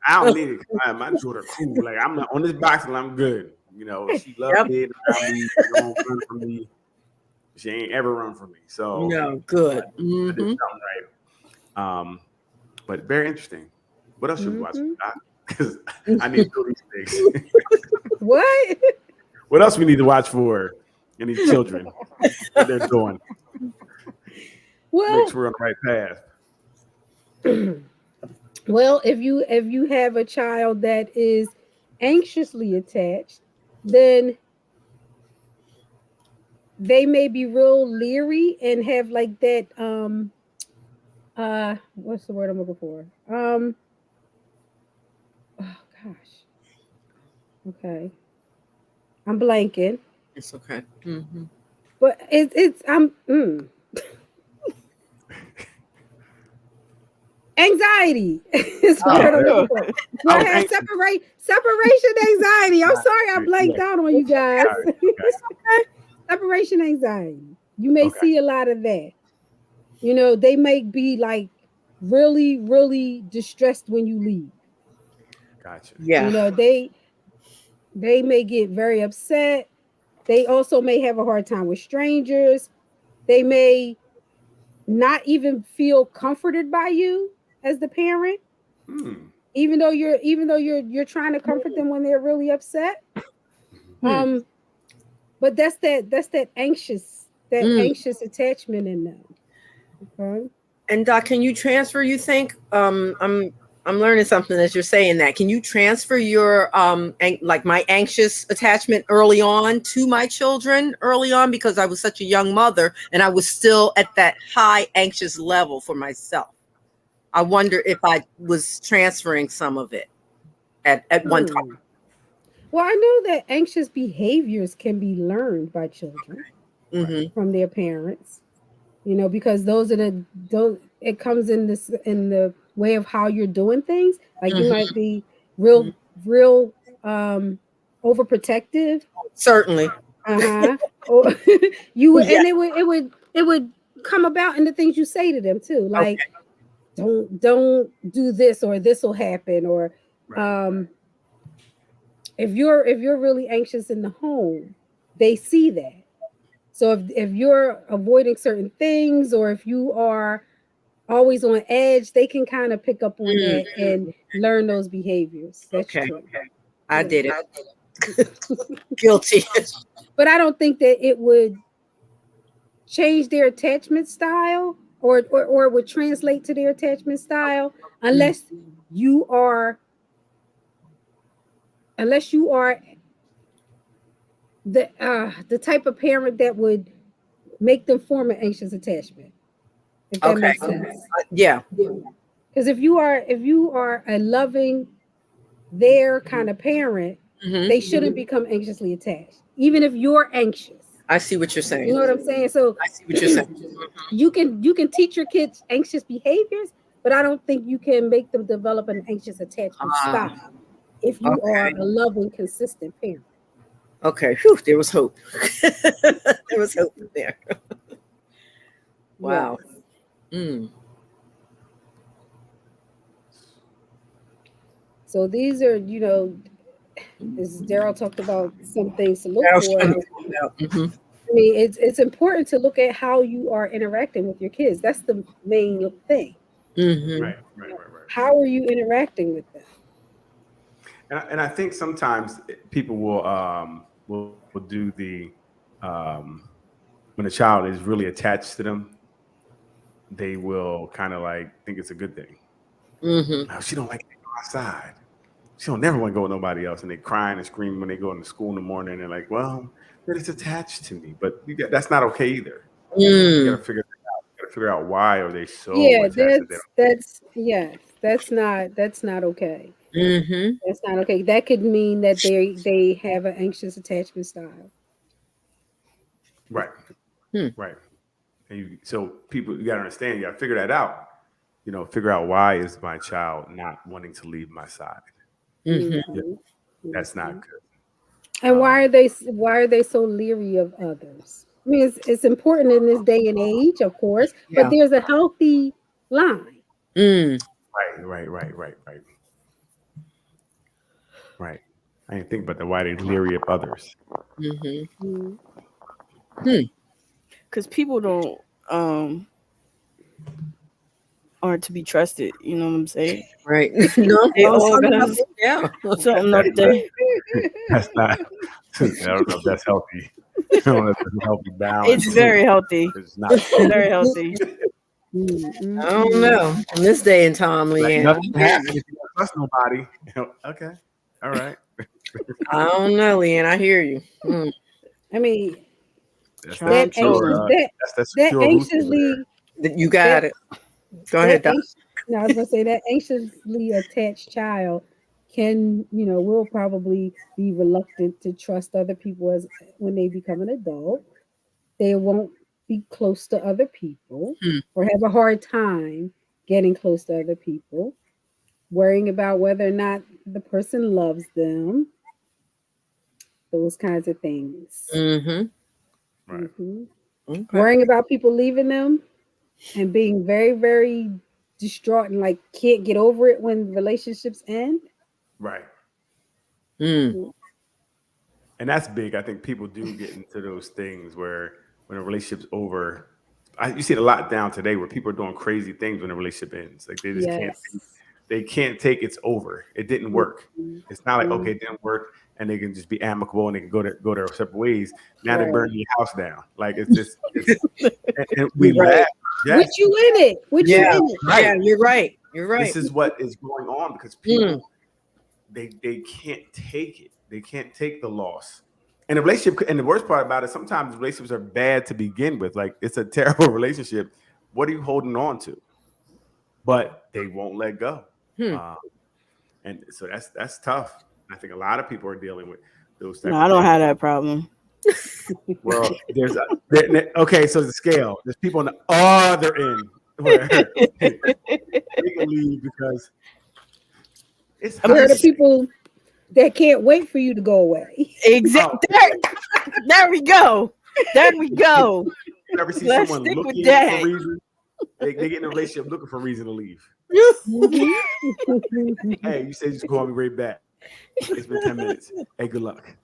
I don't need it. My daughter cool. Like I'm not on this box and I'm good. She loves me. She don't run from me. She ain't ever run from me. So no, good. I did something right. But very interesting. What else should we watch? Because I need to do these things. What? What else we need to watch for any children? What they're doing. Well, make sure we're on the right path. Well, if you have a child that is anxiously attached, then they may be real leery and have like that what's the word I'm looking for? Oh gosh. Okay. I'm blanking. It's okay. But it's anxiety is what I'm looking for. I have separation anxiety. I'm sorry I blanked out on you guys. Separation anxiety. You may see a lot of that. They may be like really, really distressed when you leave. Gotcha. Yeah. They may get very upset. They also may have a hard time with strangers. They may not even feel comforted by you as the parent, even though you're trying to comfort them when they're really upset. But that's that anxious attachment in them. Okay. And Doc, can you transfer? You think I'm learning something as you're saying that. Can you transfer your like my anxious attachment early on to my children early on, because I was such a young mother and I was still at that high anxious level for myself? I wonder if I was transferring some of it at one time. Well, I know that anxious behaviors can be learned by children from their parents, because it comes in the way of how you're doing things. Like you might be real overprotective. Certainly. Or you would, and it would come about in the things you say to them too. Like, don't do this, or this will happen, or if you're really anxious in the home, they see that. So if you're avoiding certain things, or if you are always on edge, they can kind of pick up on that and learn those behaviors. That's true. I did it. Guilty. But I don't think that it would change their attachment style or would translate to their attachment style unless you are the type of parent that would make them form an anxious attachment. If that makes sense. Yeah. Because if you are a loving, their kind of parent, Mhm. they shouldn't become anxiously attached, even if you're anxious. I see what you're You saying. know what I'm saying? So I see what you're saying. you can teach your kids anxious behaviors, but I don't think you can make them develop an anxious attachment style if you are Okay. a loving, consistent parent. Okay. Whew, there was hope. There was hope there. Wow. Yes. Mm. So these are, as Daryl talked about, some things to look I was for. trying to find out. Mhm. I mean, it's important to look at how you are interacting with your kids. That's the main thing. Mhm. Right. How are you interacting with them? And I think sometimes people will do the when a child is really attached to them, they will kind of like think it's a good thing. Mhm. Oh, she don't like to go outside. She don't never want to go with nobody else, and they crying and screaming when they go into school in the morning. And they're like, "Well, that is attached to me," but that's not okay either. You got to figure it out. You got to figure out why are they so attached to them. That's not okay. Mhm. That's not okay. That could mean that they have an anxious attachment style. Right. Hmm. Right. And so people, you got to understand, you got to figure that out. Figure out why is my child not wanting to leave my side. Mhm. That's not good. And why are they so leery of others? I mean, it's important in this day and age, of course, Yeah. but there's a healthy line. Mm. Right. I didn't think about that. Why they leery of others. Mhm. Because people don't aren't to be trusted. You know what I'm saying? Right. No. They I was all talking gonna about this, yeah. something up there. That's not. I don't know if that's healthy. I don't know if it's a healthy balance. It's very healthy. It's not. Very healthy. I don't know. In this day and time, Like Leanne, nothing happens if you don't trust nobody. Okay. All right. I don't know, Leanne. I hear you. Mm. I mean, That's Trying that to- secure root over anxiously You got it. Go ahead, Doc. I was gonna say that anxiously attached child will probably be reluctant to trust other people as when they become an adult. They won't be close to other people or have a hard time getting close to other people, worrying about whether or not the person loves them, those kinds of things. Mm-hmm. Right. Okay. Worrying about people leaving them and being very, very distraught and like can't get over it when relationships end. Right. Mm. And that's big. I think people do get into those things where when a relationship's over, you see it a lot down today where people are doing crazy things when a relationship ends. Like they just can't take it's over. It didn't work. It's not like, okay, it didn't work and they can just be amicable and they can go their separate ways. Now they're burning your house down. Like it's just and we laugh. Yes. With you in it. With you in it. Right. Yeah, you're right. You're right. This is what is going on because people they can't take it. They can't take the loss. And the relationship, and the worst part about it, sometimes relationships are bad to begin with. Like it's a terrible relationship. What are you holding on to? But they won't let go. And so that's tough. I think a lot of people are dealing with those. No, I don't have that problem. Well, okay. So the scale. There's people on the other end where they can leave because it's. There are the people that can't wait for you to go away. Exactly. There we go. There we go. You ever see Let's someone stick with looking that. for a reason? They get in a relationship looking for a reason to leave. Hey, you said you call me right back. It's been 10 minutes. Hey, good luck.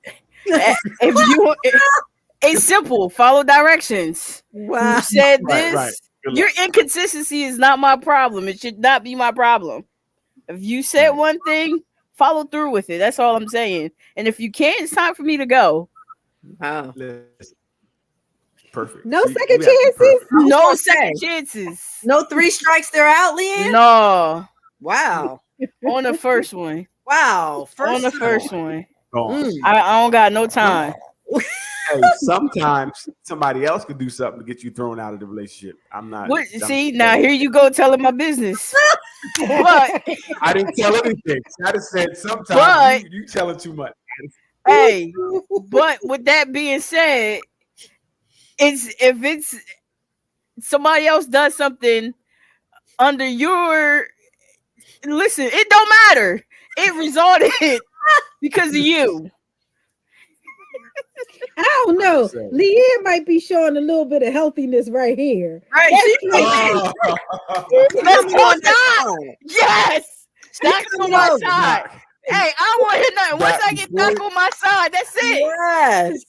It's simple. Follow directions. Wow. You said Right, this. right. Good Your luck. inconsistency is not my problem. It should not be my problem. If you said one thing, follow through with it. That's all I'm saying. And if you can't, it's time for me to go. Wow. Listen. Perfect. No See, second you have to be chances. perfect. No Okay. second chances. No 3 strikes, they're out, Leanne? No. Wow. On the first one. Wow. On the time. first one. Go on. I don't got no time. Hey, sometimes somebody else could do something to get you thrown out of the relationship. I'm not. What? See, now here you go telling my business. But I didn't tell anything. I just said sometimes But- you telling too much. hey, but with that being said, if it's somebody else does something under your listen, it don't matter. It resulted because of you. I don't know. So- Leanne might be showing a little bit of healthiness right here. Right. Oh. Let's go on down. Yes, Doc's on my knows. side. Hey, I don't want to hear nothing. Once I get Doc on my side, that's it. Yes.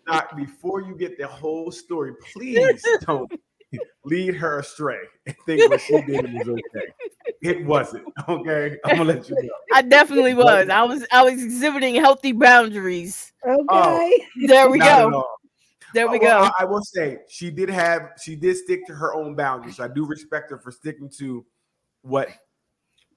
Doc, before you get the whole story, please don't lead her astray and think what she did was okay. It wasn't. Okay, I'm gonna let you know. I definitely was. I was exhibiting healthy boundaries. Okay. There we Not at go. all. There we Well, go. I will say she did stick to her own boundaries. So I do respect her for sticking to what,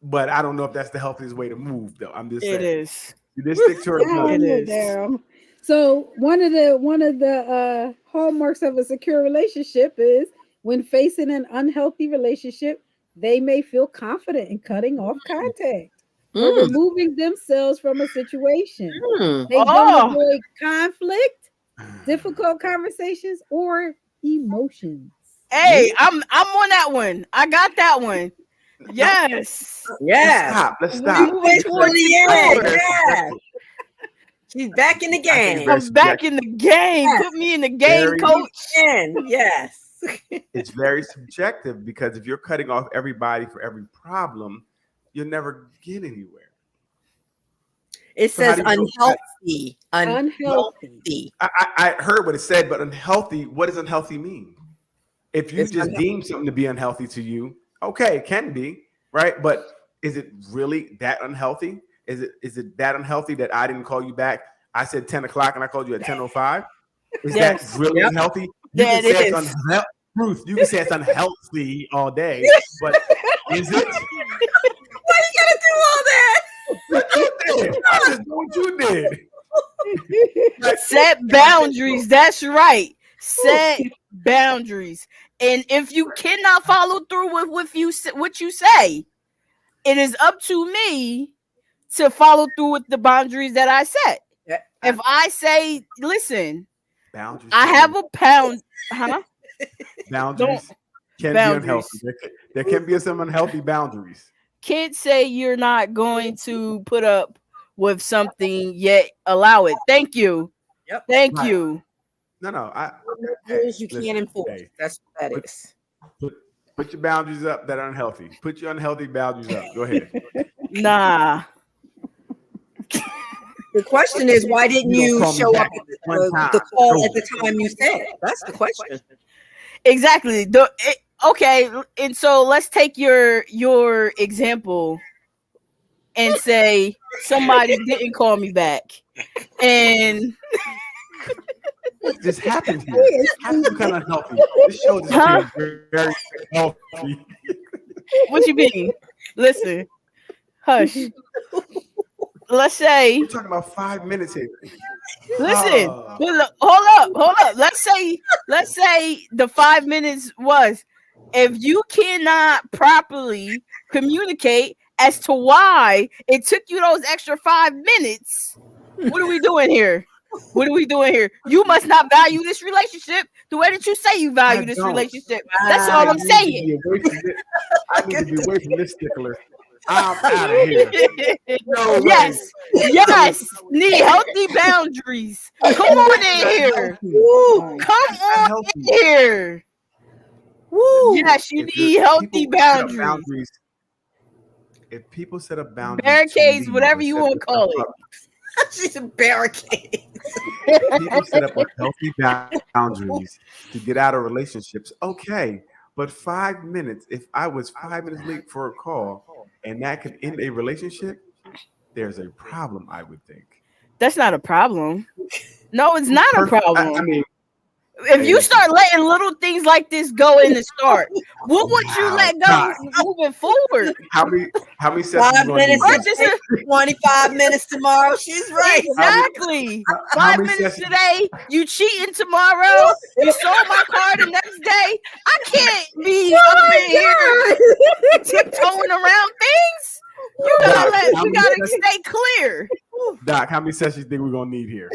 but I don't know if that's the healthiest way to move, though. I'm just saying. It is. She did stick to her I don't guns. It know, is. Daryl. So one of the hallmarks of a secure relationship is when facing an unhealthy relationship, they may feel confident in cutting off contact or removing themselves from a situation. They Oh. don't avoid conflict, difficult conversations, or emotions. Hey, I'm on that one. I got that one. Yes. Yes. Let's You stop. wait for the end. Let's Yes. She's back in the game. very I'm back in the game. Yes. Put me in the game, Very- coach. Yes. It's very subjective because if you're cutting off everybody for every problem, you'll never get anywhere. It So how says do you know that? unhealthy. Unhealthy. I heard what it said, but unhealthy, what does unhealthy mean? If you It's just unhealthy. deem something to be unhealthy to you, okay, it can be, right? But is it really that unhealthy? Is it that unhealthy that I didn't call you back? I said 10 o'clock and I called you at 10:05. Is Yes. that really Yep. unhealthy? You Yeah, can say it it's is. unhealthy. Ruth, you can say it's unhealthy all day, but is it? Why you gotta do all that? What you did? I just know what you did. Set boundaries. That's right. Set boundaries. And if you cannot follow through with what you say, it is up to me to follow through with the boundaries that I set. Yeah. If I say, listen, Boundaries. I have a pound, huh? boundaries can boundaries. be unhealthy. There can be some unhealthy boundaries. Can't say you're not going to put up with something yet allow it. Thank you. Yep. Thank Right. you. No. Rules you listen, can't enforce. hey. That's what that is. Put your boundaries up that are unhealthy. Put your unhealthy boundaries up. Go ahead. Nah. The question is, why didn't You you gonna call me show back up at one time. the call No. at the time you said? That's the question. Exactly. Okay, and so let's take your example and say somebody didn't call me back. And This happened here. This happened kind of unhealthy. This show is Huh? very healthy. what you mean? Listen. Hush. Let's say We're talking about 5 minutes here. listen. Oh. Look, hold up. Let's say the 5 minutes was if you cannot properly communicate as to why it took you those extra 5 minutes. What are we doing here? What are we doing here? You must not value this relationship the way that you say you value I this don't. relationship. That's all I'm saying. I need to be away from this stickler. I'm out of here. No way. Yes. Need healthy boundaries. Come on in here. Woo. Come on Unhealthy. in here. Woo. Yes, you If need you're- healthy people set up boundaries. If people set up boundaries, Barricades, to leave whatever or you set wanna this call up, She's a barricade. people set up healthy boundaries to get out of relationships. Okay, but 5 minutes. If I was 5 minutes late for a call, and that could end a relationship, there's a problem. I would think. That's not a problem. No, it's not a Perfect. problem. I mean, If you start letting little things like this go in the start, what would you let go Doc. moving forward? How many sessions 5 you gonna minutes, need? Or just 25 minutes tomorrow. She's right. exactly How 5 many minutes sessions? today. You cheating tomorrow. You sold my car the next day. I can't be up in here tiptoeing around things. You Doc, how you many gotta sessions- stay clear. Doc, how many sessions think we're gonna need here?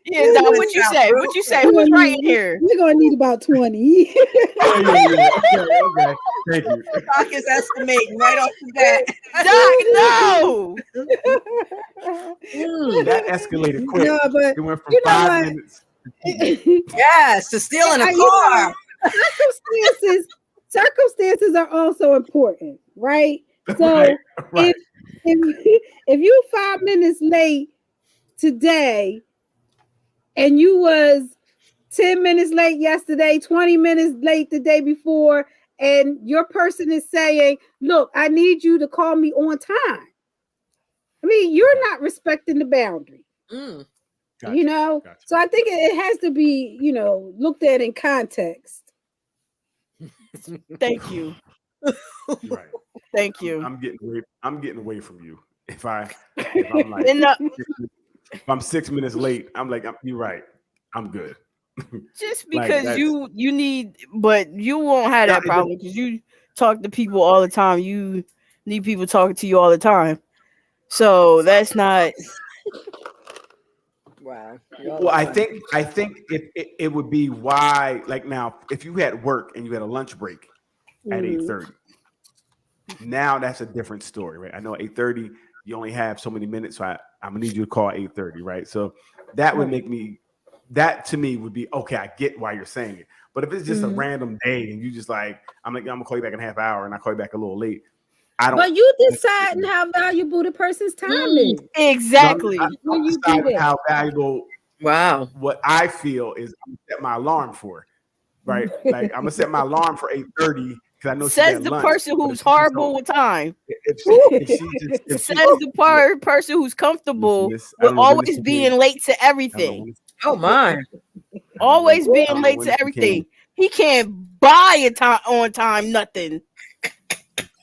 Yeah, Doc, what you say? What you say? Who's right in here? We're gonna need about 20. Yeah. Okay. Thank you. Doc is estimating right off the bat. Doc, no. That escalated quick. No, but It went from you know 5 what? minutes. Yes, to stealing a You know, car. circumstances are also important, right? So Right. if you 5 minutes late today and you was 10 minutes late yesterday, 20 minutes late the day before, and your person is saying, look, I need you to call me on time. I mean, you're not respecting the boundary. Mm. Gotcha. You know, Gotcha. so I think it has to be, looked at in context. Thank you. Right. Thank you. I'm getting away from you. If I'm like And, if I'm 6 minutes late, I'm like, you're right. I'm good. just Like, because that's- you need, but you won't have that Yeah, problem because you talk to people all the time. You need people talking to you all the time. So that's not. Wow. Well, I think it would be why, like now, if you had work and you had a lunch break at Mhm. 8:30, now that's a different story, right? I know 8:30, you only have so many minutes, so I'm gonna need you to call 8:30, right? So that would make me, that to me would be okay. I get why you're saying it, but if it's just a random day and you just like, I'm gonna call you back in a half hour and I call you back a little late, I don't. But you deciding how valuable the person's time is. Exactly. When you do decide that. how valuable Wow. what I feel is I'm gonna set my alarm for, right? Like I'm gonna set my alarm for 8:30 because I know she's Says at the lunch, person but who's if she just horrible don't- with time. If she Says the person who's comfortable Listen, I don't with know when always this being became- late to I don't know everything. when this- Oh my. Always I being don't know late when to this everything. became- He can't buy a time on time nothing.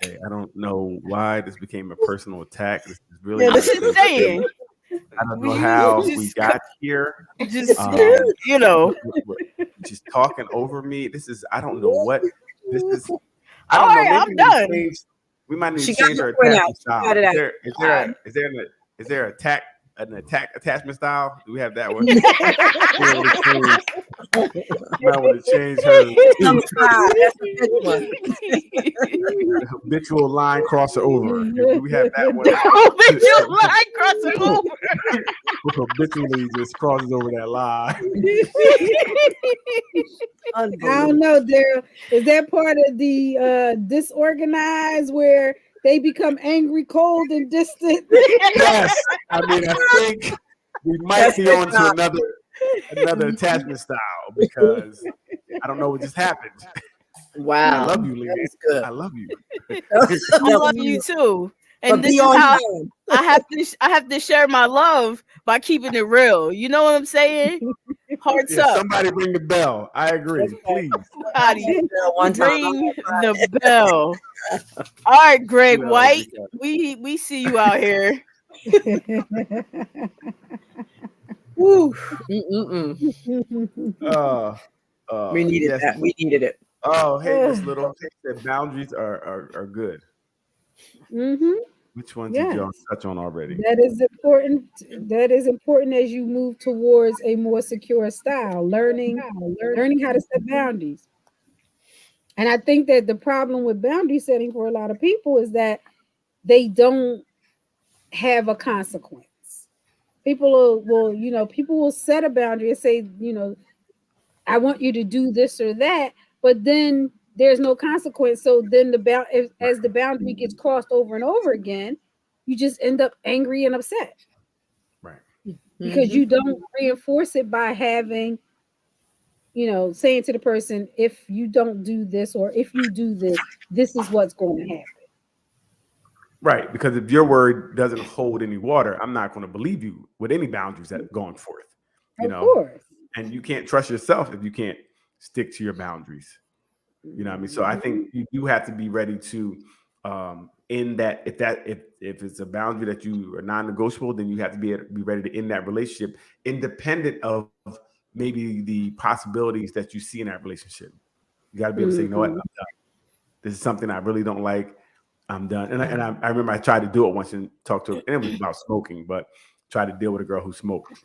Okay, I don't know why this became a personal attack. This is really I'm just insensitive. saying. I don't know We how just- we got here. Just Um, Just talking over me. This is, I don't know what this is. I All don't right, know. I'm Maybe done. we might need She to got change the our point attachment out. style. Got it out. Is there an attack attachment style? Do we have that one? You might want to change her Number 5. That's a good one. habitual line crosser over. Do we have that one? Your line crossing over. Habitually just crosses over that line. I don't know, Daryl. Is that part of the disorganized where they become angry, cold, and distant? Yes, I mean I think we might be on to another attachment style because I don't know what just happened. Wow. I love you, Leanne. That's good. I love you. I love you too. And But this be is on how time. I have to share my love by keeping it real. You know what I'm saying? Hearts Yeah, up. somebody ring the bell. I agree. Please. Somebody One time. ring the bell. All right, Greg Yeah, White. because- We see you out here. Woo. Mm-mm-mm. We needed yes. that. We needed it. Oh, hey, Miss Little. They said boundaries are good. Mm-hmm. Which ones Yes. did y'all touch on already? That is important. That is important as you move towards a more secure style, learning how to set boundaries. And I think that the problem with boundary setting for a lot of people is that they don't have a consequence. People will set a boundary and say, I want you to do this or that, but then there's no consequence. So then as the boundary gets crossed over and over again, you just end up angry and upset. Right. Because you don't reinforce it by having, saying to the person, if you don't do this or if you do this, this is what's going to happen. Right, because if your word doesn't hold any water, I'm not going to believe you with any boundaries that going forth. You Of know, course. and you can't trust yourself if you can't stick to your boundaries. You know what I mean? So I think you do have to be ready to end that. If it's a boundary that you are non-negotiable, then you have to be ready to end that relationship, independent of maybe the possibilities that you see in that relationship. You got to be able to say, you know what, I'm done. This is something I really don't like. I'm done. And I remember I tried to do it once and talked to her, and it was about smoking, but tried to deal with a girl who smoked.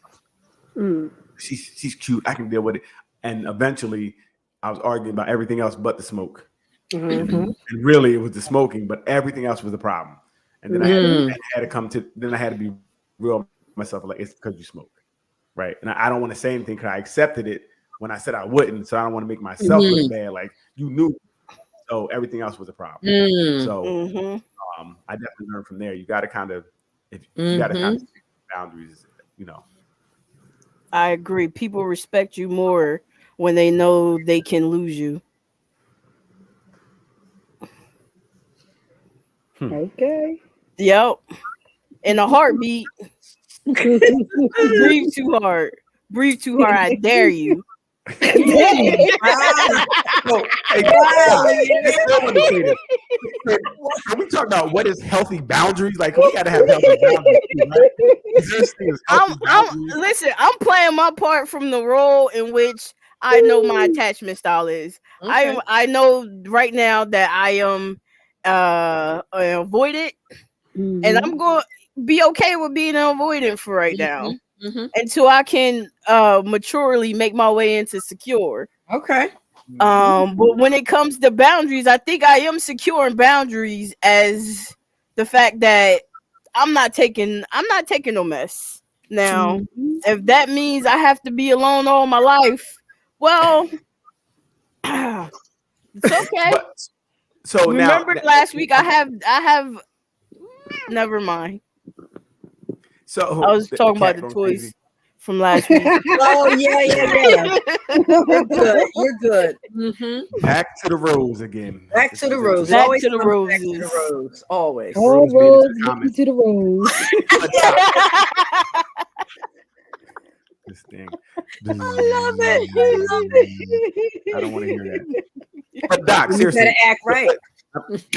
She's cute. I can deal with it. And eventually I was arguing about everything else but the smoke. And really it was the smoking, but everything else was the problem. And then I had to be real with myself, like, it's because you smoke. Right. And I don't want to say anything because I accepted it when I said I wouldn't. So I don't want to make myself look bad. Like, you knew. So everything else was a problem. So I definitely learned from there. You got to kind of, stick boundaries, you know. I agree. People respect you more when they know they can lose you. Okay. Yep. In a heartbeat. Breathe too hard. Breathe too hard. I dare you. Can we talk about what is healthy boundaries? Like, we got to have healthy boundaries, right? Listen, I'm playing my part from the role in which I know my attachment style is. Okay. I know right now that I am avoidant, and I'm going to be okay with being avoidant for right now. Until I can maturely make my way into secure. Okay. But when it comes to boundaries, I think I am secure in boundaries as the fact that I'm not taking no mess. Now, if that means I have to be alone all my life, well, it's okay. So remember last week I have never mind. So I was talking about the toys crazy from last week. Oh yeah. You're good. Back to the rose again. Back to the rose. Back Always to the roses. Back to the rose. Always. All roads to the rose. This thing. I love it. I don't want to hear that. But Doc, seriously, you better act right.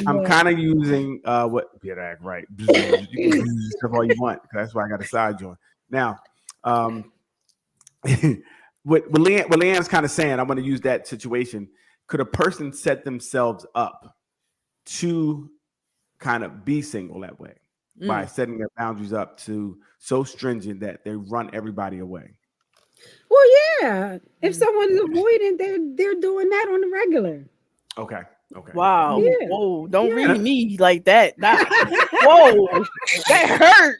I'm kind of using what you better act right. You can use stuff all you want, because that's why I got a side joint. Now, what Leanne's kind of saying, I'm going to use that situation. Could a person set themselves up to kind of be single that way by setting their boundaries up to so stringent that they run everybody away? Well, yeah. If someone's avoiding, they're doing that on the regular. Okay. Wow. Yeah. Whoa. Don't read me like that. Whoa. That hurt.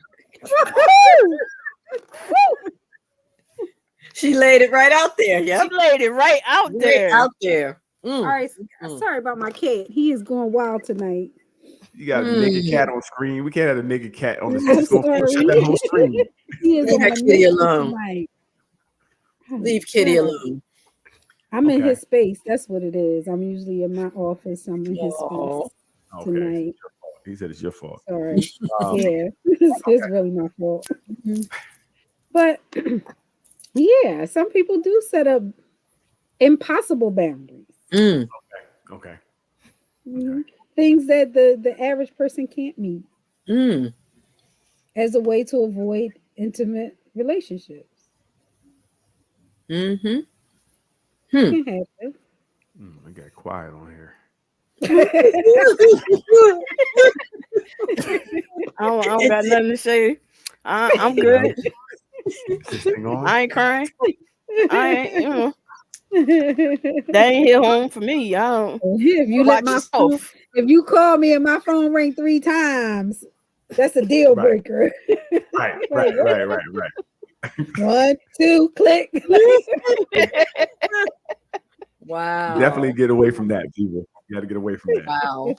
She laid it right out there. Yeah. She laid it right out there. All right. Sorry about my cat. He is going wild tonight. You got a naked cat on screen. We can't have a naked cat on the screen. It's going to shut that whole screen. He is Leave Kitty alone. Tonight. Leave Kitty alone. I'm in his space. That's what it is. I'm usually in my office. I'm in his space tonight. He said it's your fault. Sorry. Yeah, it's really my fault. But yeah, some people do set up impossible boundaries. Okay. Things that the average person can't meet as a way to avoid intimate relationships. Can happen. I got quiet on here. I don't got nothing to say. I'm good. I ain't crying. I ain't, that ain't hit home for me. I don't. If you let my phone, if you call me and my phone ring 3 times, that's a deal breaker. Right. 1, 2, click. Wow. Definitely get away from that, people. You got to get away from that. Wow.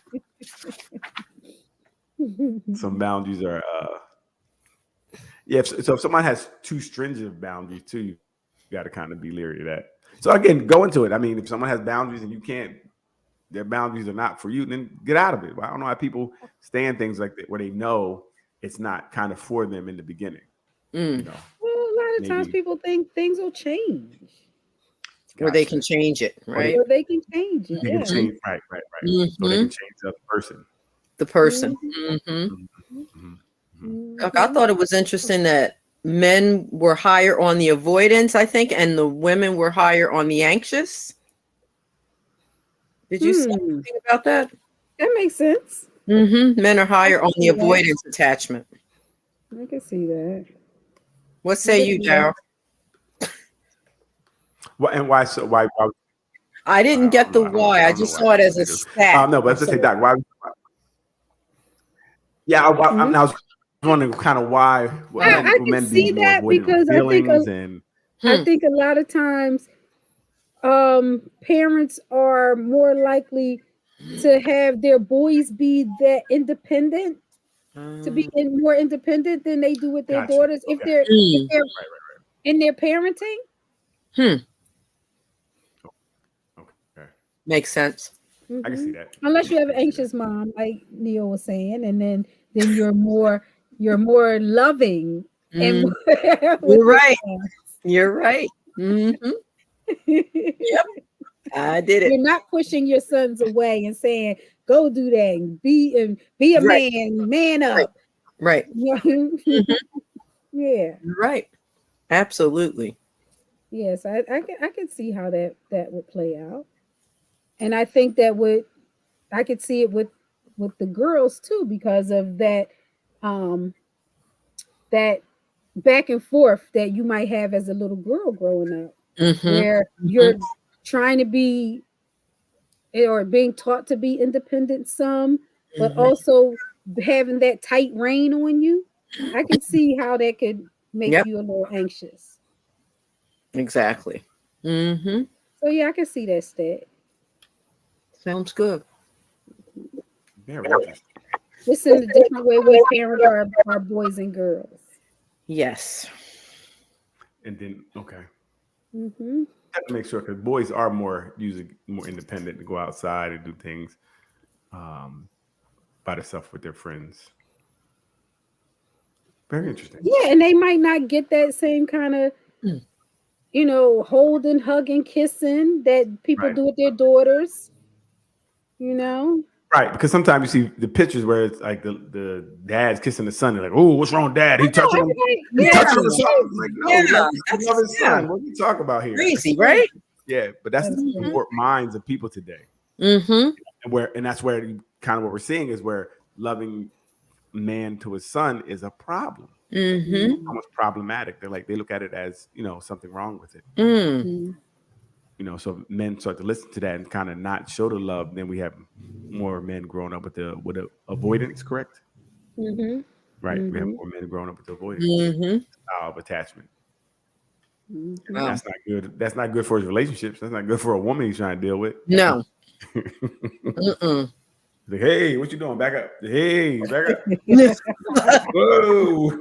Some boundaries are so if someone has too stringent boundaries too, you got to kind of be leery of that. So again, go into it. I mean, if someone has boundaries and you can't their boundaries are not for you, then get out of it. I don't know why people stay in things like that where they know it's not kind of for them in the beginning. You know, Well, a lot of times maybe- people think things will change, Where they Gotcha. can change it, right? or they can change it. They Yeah. can change, right. So they can change the other person. The person. Look, I thought it was interesting that men were higher on the avoidance, I think, and the women were higher on the anxious. Did you say anything about that? That makes sense. Men are higher on the Yeah. avoidance attachment. I can see that. What say you, Daryl? And why? So why? I didn't get the why. I just saw it as a stat. No, but let's just say, Doc, why? Yeah, I was wondering kind of why. I can men see be more that avoidant of because I think feelings and I think a lot of times parents are more likely to have their boys be that independent, to be more independent than they do with their Gotcha. daughters if Okay. they're Right. in their parenting. Okay. Makes sense. I can see that. Unless you have an anxious mom, like Neil was saying, and then you're more loving and You're right. You're right. Yep. I did it. You're not pushing your sons away and saying, "Go do that and be a Right. man up." Right. Yeah. You're right. Absolutely. Yes, I can see how that would play out, and I think that I could see it with the girls too because of that that back and forth that you might have as a little girl growing up, where you're trying to be or being taught to be independent some, but also having that tight rein on you. I can see how that could make you a little anxious. Exactly. So yeah, I can see that stat. Sounds good. Very interesting. It's in a different way we parent our boys and girls. Yes. And then okay. Mm-hmm. Have to make sure because boys are usually more independent to go outside and do things by themselves with their friends. Very interesting. Yeah, and they might not get that same kind of, holding, hugging, kissing that people do with their daughters. Right, because sometimes you see the pictures where it's like the dad's kissing the son. They're like, "Oh, what's wrong, Dad? He touching him. He touching the son." Like, no, you love his son. What are you talking about here? Crazy, right? Yeah, but that's the warped minds of people today. And that's where kind of what we're seeing is where loving man to his son is a problem. Almost problematic. They look at it as something wrong with it. So if men start to listen to that and kind of not show the love, then we have more men growing up with the avoidance, correct? Right. We have more men growing up with the avoidance style of attachment. Wow. That's not good. That's not good for his relationships. That's not good for a woman he's trying to deal with. No. Like, hey, what you doing? Back up. Hey, back up. Whoa.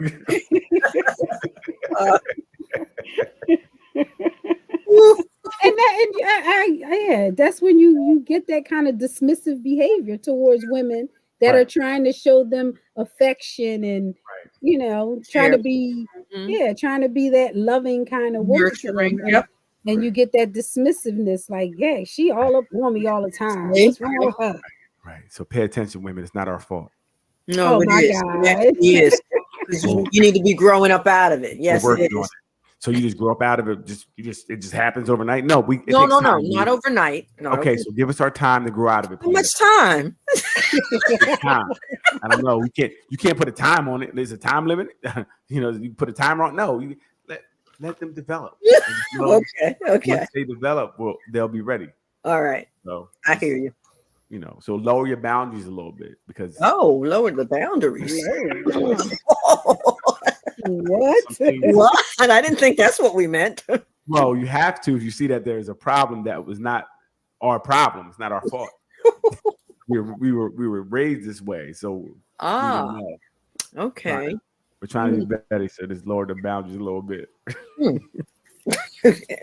And that's when you get that kind of dismissive behavior towards women that are trying to show them affection and trying to be trying to be that loving kind of woman to them. And you get that dismissiveness, like, yeah, she all up on me all the time. What's wrong with her? Right. So pay attention, women. It's not our fault. No, Oh my it is. God. It is. 'Cause you need to be growing up out of it. Yes, We're it working on is. it. So you just grow up out of it. It just happens overnight. No, it No, takes time. not overnight. Not Okay, overnight. so give us our time to grow out of it. How much time? Time. I don't know. You can't put a time on it. There's a time limit. You put a timer on. No, you let them develop. Okay. Once they develop, they'll be ready. All right. So I hear you. So lower your boundaries a little bit because Lower the boundaries. What? What? I didn't think that's what we meant. Well, you have to if you see that there's a problem that was not our problem. It's not our fault. we were raised this way, so we don't know. Okay. Right. We're trying to be better, so just lower the boundaries a little bit.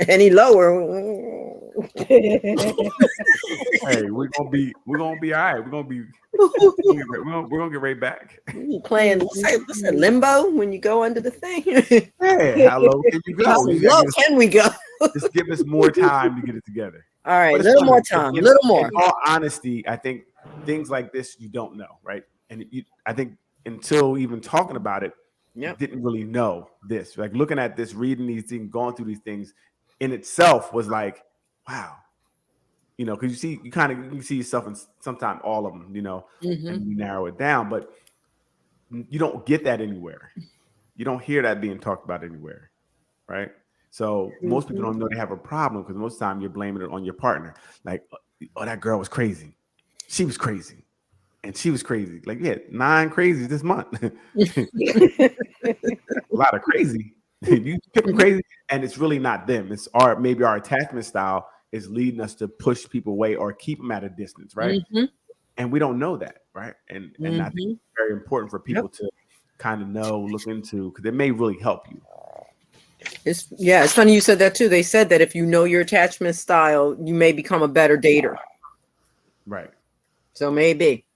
Any lower? Hey, we're gonna be all right. We're gonna get right back. You playing what's that, limbo when you go under the thing? Hey, how low can you How go? low can we go? Just give us more time to get it together. All right, But a it's little fun. more time, In- little more. In all honesty, I think things like this you don't know, right? And I think until even talking about it, Yep. didn't really know this. Like looking at this, reading these things, going through these things in itself was like, wow. You know, because you see yourself in sometimes all of them, you know, Mhm. and you narrow it down, but you don't get that anywhere. You don't hear that being talked about anywhere, right? So most people don't know they have a problem because most of the time you're blaming it on your partner. Like, oh, that girl was crazy. She was crazy. And she was crazy. Like, yeah, 9 crazies this month. A lot of crazy. You pick them crazy, and it's really not them. It's maybe our attachment style is leading us to push people away or keep them at a distance, right? Mhm. And we don't know that, right? And I think Mhm. it's very important for people to kind of know, look into, because it may really help you. It's funny you said that too. They said that if you know your attachment style, you may become a better dater. Right. So maybe.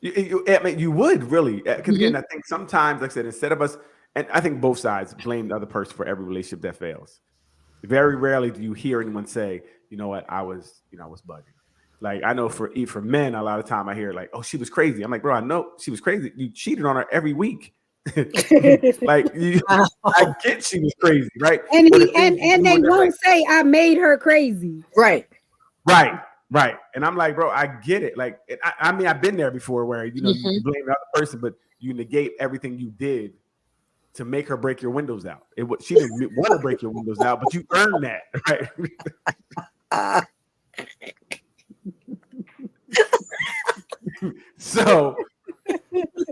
I mean, you would really, because again, I think sometimes, like I said, instead of us, and I think both sides blame the other person for every relationship that fails. Very rarely do you hear anyone say, you know what, I was bugging. Like I know for men, a lot of time I hear like, oh, she was crazy. I'm like, bro, I know she was crazy. You cheated on her every week. Like I get she was crazy, right? And But they won't say I made her crazy. Right. And I'm like, bro, I get it. Like, I mean, I've been there before where, you know, you blame the other person, but you negate everything you did to make her break your windows out. She didn't want to break your windows out, but you earned that, right? So,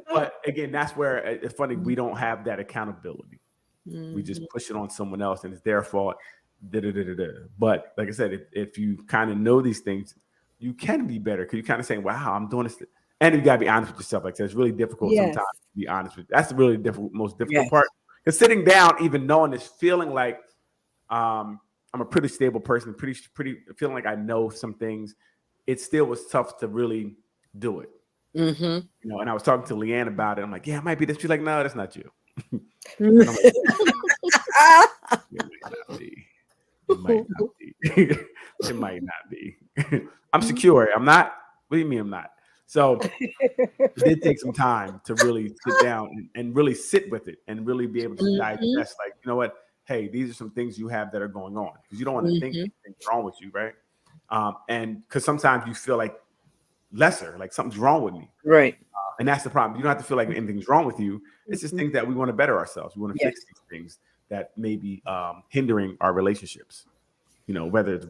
but again, that's where it's funny. We don't have that accountability. We just push it on someone else and it's their fault. But like I said, if you kind of know these things, you can be better because you kind of saying, wow, I'm doing this. And you got to be honest with yourself. Like I said, it's really difficult sometimes to be honest with you. That's the really most difficult part. Because sitting down, even knowing this, feeling like I'm a pretty stable person, pretty feeling like I know some things, it still was tough to really do it. You know, and I was talking to Leanne about it. I'm like, yeah, it might be this. She's like, no, that's not you. Like, it might not be. It might not be. I'm secure. I'm not. What do you mean I'm not? So it did take some time to really sit down and really sit with it and really be able to digest, like, you know what? Hey, these are some things you have that are going on because you don't want to think anything's wrong with you, right? And because sometimes you feel like lesser, like something's wrong with me. Right. And that's the problem. You don't have to feel like anything's wrong with you. It's just things that we want to better ourselves. We want to fix these things that may be hindering our relationships, you know, whether it's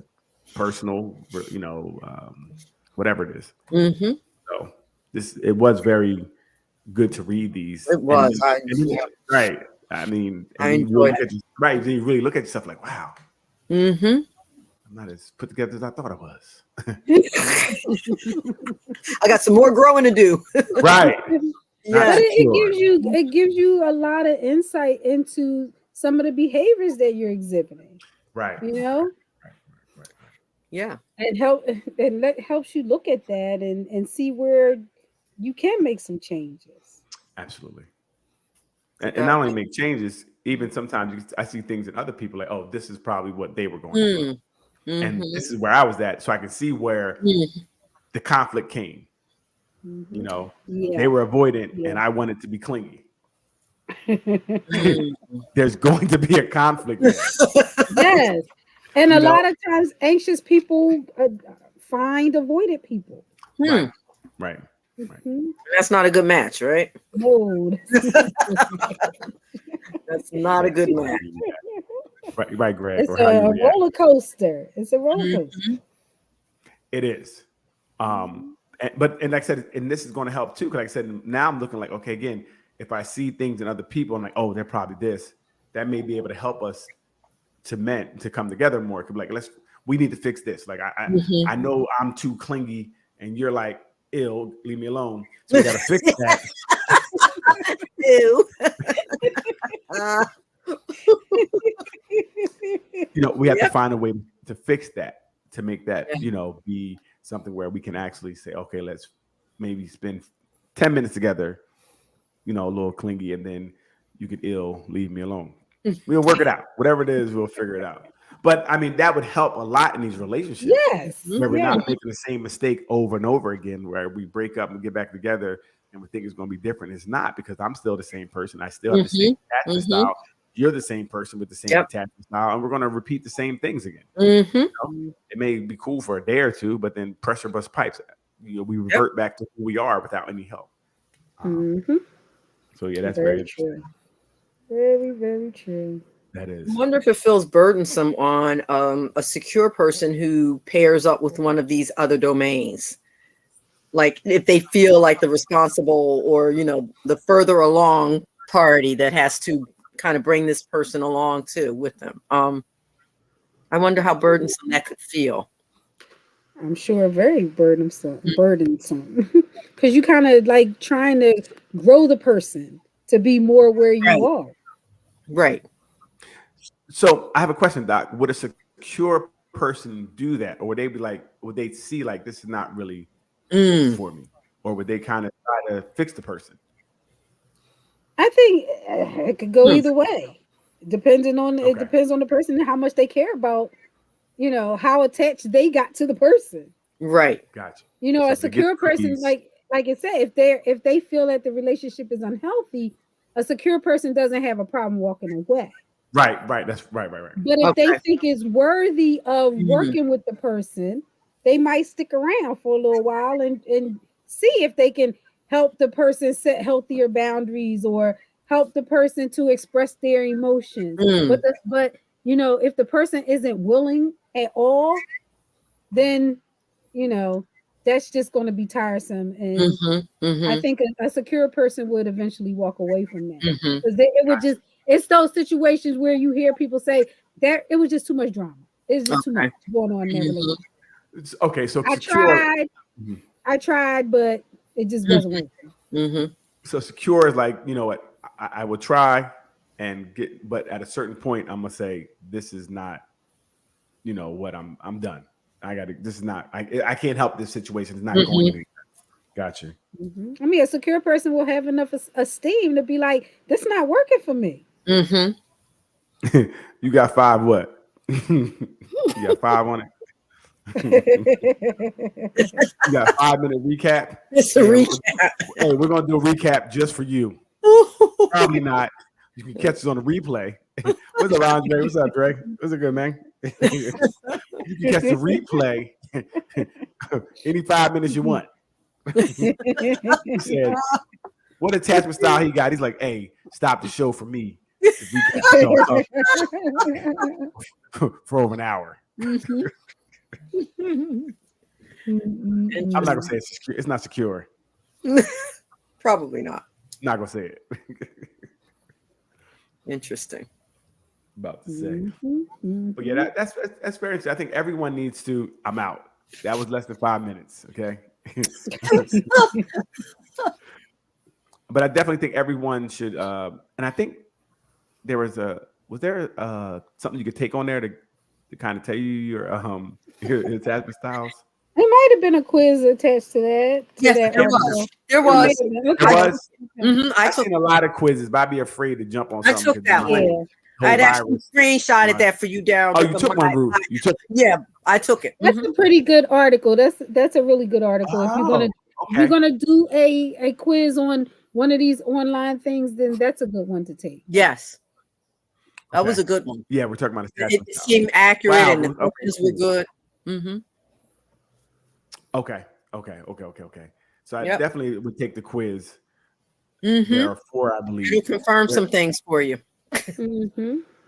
personal, you know, whatever it is. So it was very good to read these. It was. Right. I mean, I enjoyed it. Right. Then you really look at yourself like, wow. I'm not as put together as I thought I was. I got some more growing to do. Right. Yeah. But it gives you a lot of insight into some of the behaviors that you're exhibiting. Right. You know? Right. Yeah. And helps you look at that and see where you can make some changes. Absolutely. And not only make changes, even sometimes I see things in other people like, oh, this is probably what they were going through. And this is where I was at. So I can see where the conflict came. You know, they were avoidant and I wanted to be clingy. There's going to be a conflict there. Yes. And a lot of times anxious people find avoidant people. Right. That's not a good match, right? No. That's not a good match. Right, Greg. It's a roller coaster. It's a roller coaster. It is. But like I said, and this is going to help too, because like I said, now I'm looking like, okay, again, if I see things in other people, I'm like, oh, they're probably this. That may be able to help us to come together more. Could be like, we need to fix this. Like I know I'm too clingy, and you're like, ill, leave me alone. So we got to fix that. Ew. You know, we have to find a way to fix that, to make that, Yeah. be something where we can actually say, okay, let's maybe spend 10 minutes together, a little clingy, and then you could leave me alone. We'll work it out. Whatever it is, we'll figure it out. But I mean, that would help a lot in these relationships. Yes. Where we're Yeah. not making the same mistake over and over again, where we break up and get back together and we think it's going to be different. It's not, because I'm still the same person. I still have the same attachment style. You're the same person with the same attachment style, and we're going to repeat the same things again. It may be cool for a day or two, but then pressure bust pipes. We revert back to who we are without any help. So yeah, that's very true. Very, very true. That is. I wonder if it feels burdensome on a secure person who pairs up with one of these other domains. Like if they feel like the responsible or, the further along party that has to kind of bring this person along too with them. I wonder how burdensome that could feel. I'm sure very burdensome, because you kind of like trying to grow the person to be more where you are. Right. So I have a question, Doc. Would a secure person do that, or would they be like, would they see like this is not really for me, or would they kind of try to fix the person? I think it could go either way, depending on it depends on the person and how much they care about, how attached they got to the person. Right. Gotcha. So a secure person, like I said, if they feel that the relationship is unhealthy, a secure person doesn't have a problem walking away. Right. That's right. But if they think it's worthy of working with the person, they might stick around for a little while and see if they can help the person set healthier boundaries or help the person to express their emotions. But if the person isn't willing at all, then that's just going to be tiresome. And I think a secure person would eventually walk away from that, because it's those situations where you hear people say that it was just too much drama. It's just too much going on in that relationship. Okay, so I tried, but it just wasn't working. So secure is like, you know what, I will try and get, but at a certain point, I'm gonna say this is not, what I'm done. This is not, I can't help this situation. It's not going anywhere. Gotcha. I mean, a secure person will have enough esteem to be like, this is not working for me. You got 5 what? You got 5 on it? You got a 5-minute recap? It's a recap. Hey, we're going to do a recap just for you. Probably not. You can catch us on the replay. What's up, Andre? What's up, Greg? What's up, good, man? You can catch the replay any 5 minutes you want. He said, what attachment style he got? He's like, hey, stop the show for me. For over an hour. I'm not gonna say it's secure. It's not secure. Probably not. Not gonna say it. Interesting. About to say. But yeah, that's very interesting. I think everyone needs to. I'm out. That was less than 5 minutes. Okay. But I definitely think everyone should. And I think there was there something you could take on there to kind of tell you your attachment styles? There might have been a quiz attached to that. Yes, there was. I've seen a lot of quizzes, but I'd be afraid to jump on something. I took that one. I'd actually screenshotted that for you down. Oh, you took one, Ruth. You took it. Yeah, I took it. That's a pretty good article. That's a really good article. If you're gonna do a quiz on one of these online things, then that's a good one to take. Yes. That was a good one. Yeah, we're talking about it seemed accurate and the questions were good. Okay. So I definitely would take the quiz. There are 4, I believe. It'll confirm some things for you.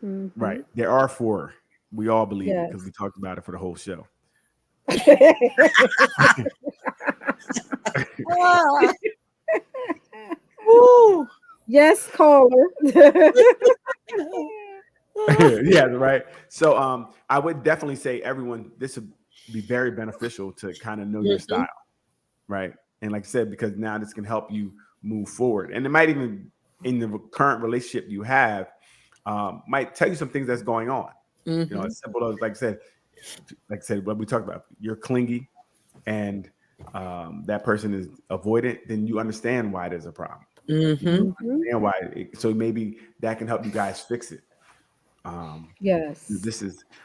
Right. There are 4. We all believe it because we talked about it for the whole show. Yes, caller. Yeah, right. So I would definitely say everyone, this would be very beneficial to kind of know your style, right? And like I said, because now this can help you move forward. And it might even, in the current relationship you have, might tell you some things that's going on. As simple as, like I said, like I said, what we talked about, you're clingy, and that person is avoidant, then you understand why there's a problem. Mm-hmm. And why? So maybe that can help you guys fix it. Yes.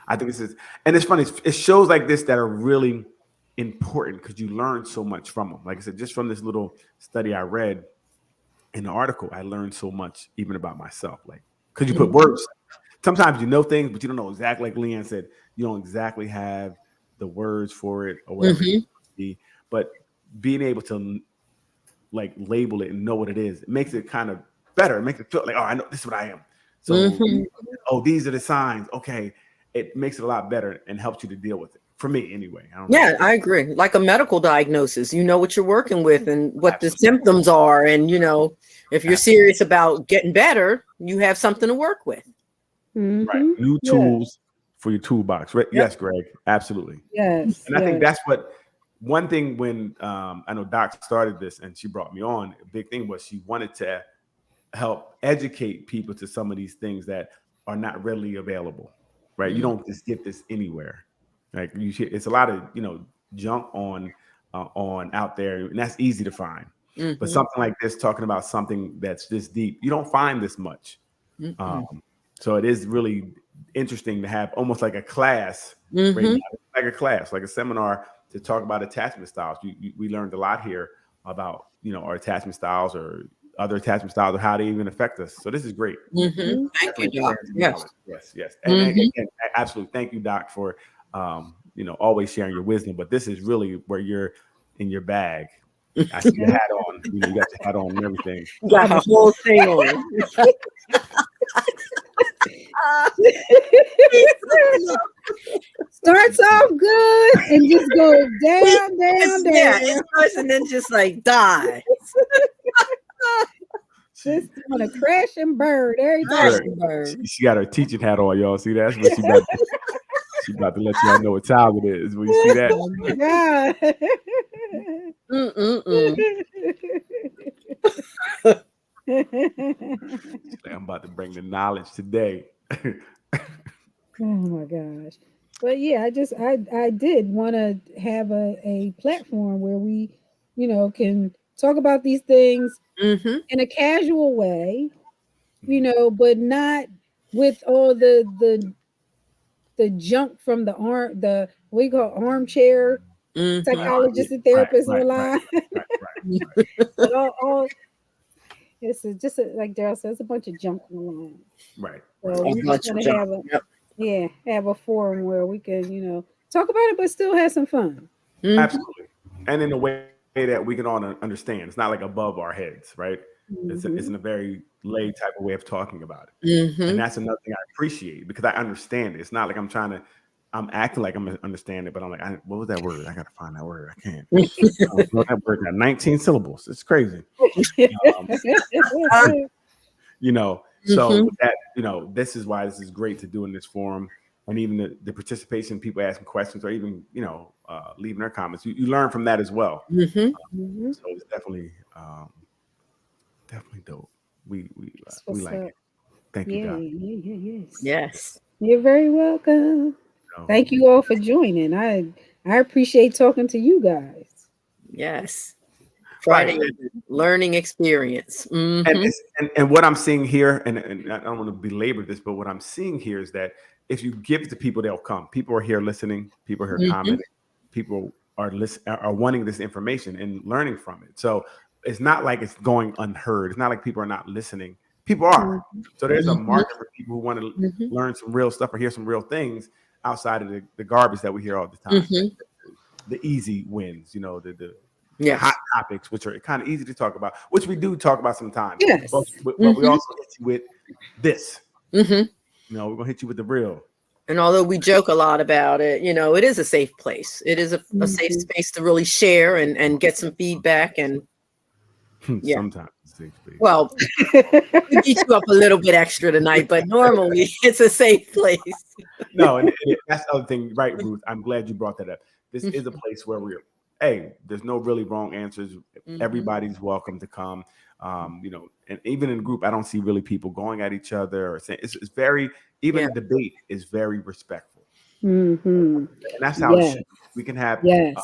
I think this is, and it's funny. It shows like this that are really important because you learn so much from them. Like I said, just from this little study I read in the article, I learned so much even about myself. Like, because you put words. Sometimes you know things, but you don't know exactly. Like Leanne said, you don't exactly have the words for it or whatever it be. But being able to like label it and know what it is, it makes it kind of better. It makes it feel like, oh, I know this is what I am. So, oh, these are the signs. Okay, it makes it a lot better and helps you to deal with it. For me, anyway. I agree. Like a medical diagnosis, you know what you're working with and what the symptoms are, and if you're serious about getting better, you have something to work with. Right, new tools for your toolbox. Right? Yes, Greg, absolutely. Yes, and I think that's what. One thing when I know Doc started this and she brought me on, a big thing was she wanted to help educate people to some of these things that are not readily available, right? You don't just get this anywhere. Like it's a lot of junk on out there, and that's easy to find. But something like this, talking about something that's this deep, you don't find this much. So it is really interesting to have almost like a class, right now, like a class, like a seminar to talk about attachment styles. We learned a lot here about our attachment styles or other attachment styles or how they even affect us. So this is great. Thank you, Doc. Yes. And again, absolutely. Thank you, Doc, for always sharing your wisdom. But this is really where you're in your bag. I see your hat on. You got your hat on and everything. You got the whole thing on. Starts off good and just goes down. It starts and then just like die. Just want to crash and burn every time. She got her teaching hat on, y'all. See that? That's what she about to let y'all know what time it is. When you see that? Oh my God. I'm about to bring the knowledge today. Oh my gosh. But yeah, I did want to have a platform where we, can talk about these things in a casual way, but not with all the junk from the we call armchair psychologists and therapists online. All it's just like Daryl says, a bunch of junk online. Right. So we just want to have a forum where we can, talk about it, but still have some fun. Absolutely. And in a way that we can all understand. It's not like above our heads, right? It's in a very laid type of way of talking about it. And that's another thing I appreciate because I understand it. It's not like I'm acting like I'm understanding it, but I'm like, what was that word? I got to find that word. I can't. That word got 19 syllables. It's crazy. So that, this is why this is great to do in this forum. And even the participation, people asking questions or even, leaving their comments. You learn from that as well. So it's definitely dope. We like it. Thank you, Doc. Yes. You're very welcome. Thank you all for joining. I appreciate talking to you guys. Yes. Friday learning experience. And what I'm seeing here, and I don't want to belabor this, but what I'm seeing here is that if you give it to people, they'll come. People are here listening. People are here commenting. People are wanting this information and learning from it. So it's not like it's going unheard. It's not like people are not listening. People are. So there's a market for people who want to learn some real stuff or hear some real things outside of the garbage that we hear all the time. The easy wins, the hot topics, which are kind of easy to talk about, which we do talk about sometimes. Yes. But we also hit you with this. We're gonna hit you with the real. And although we joke a lot about it, it is a safe place. It is a safe space to really share and get some feedback. And sometimes it's a safe space. Well, we beat you up a little bit extra tonight, but normally it's a safe place. No, and that's the other thing, right, Ruth? I'm glad you brought that up. This is a place where there's no really wrong answers. Everybody's welcome to come. And even in the group, I don't see really people going at each other or saying it's very, even the debate is very respectful. Mm-hmm. And that's how it Yes. should. We can have Yes.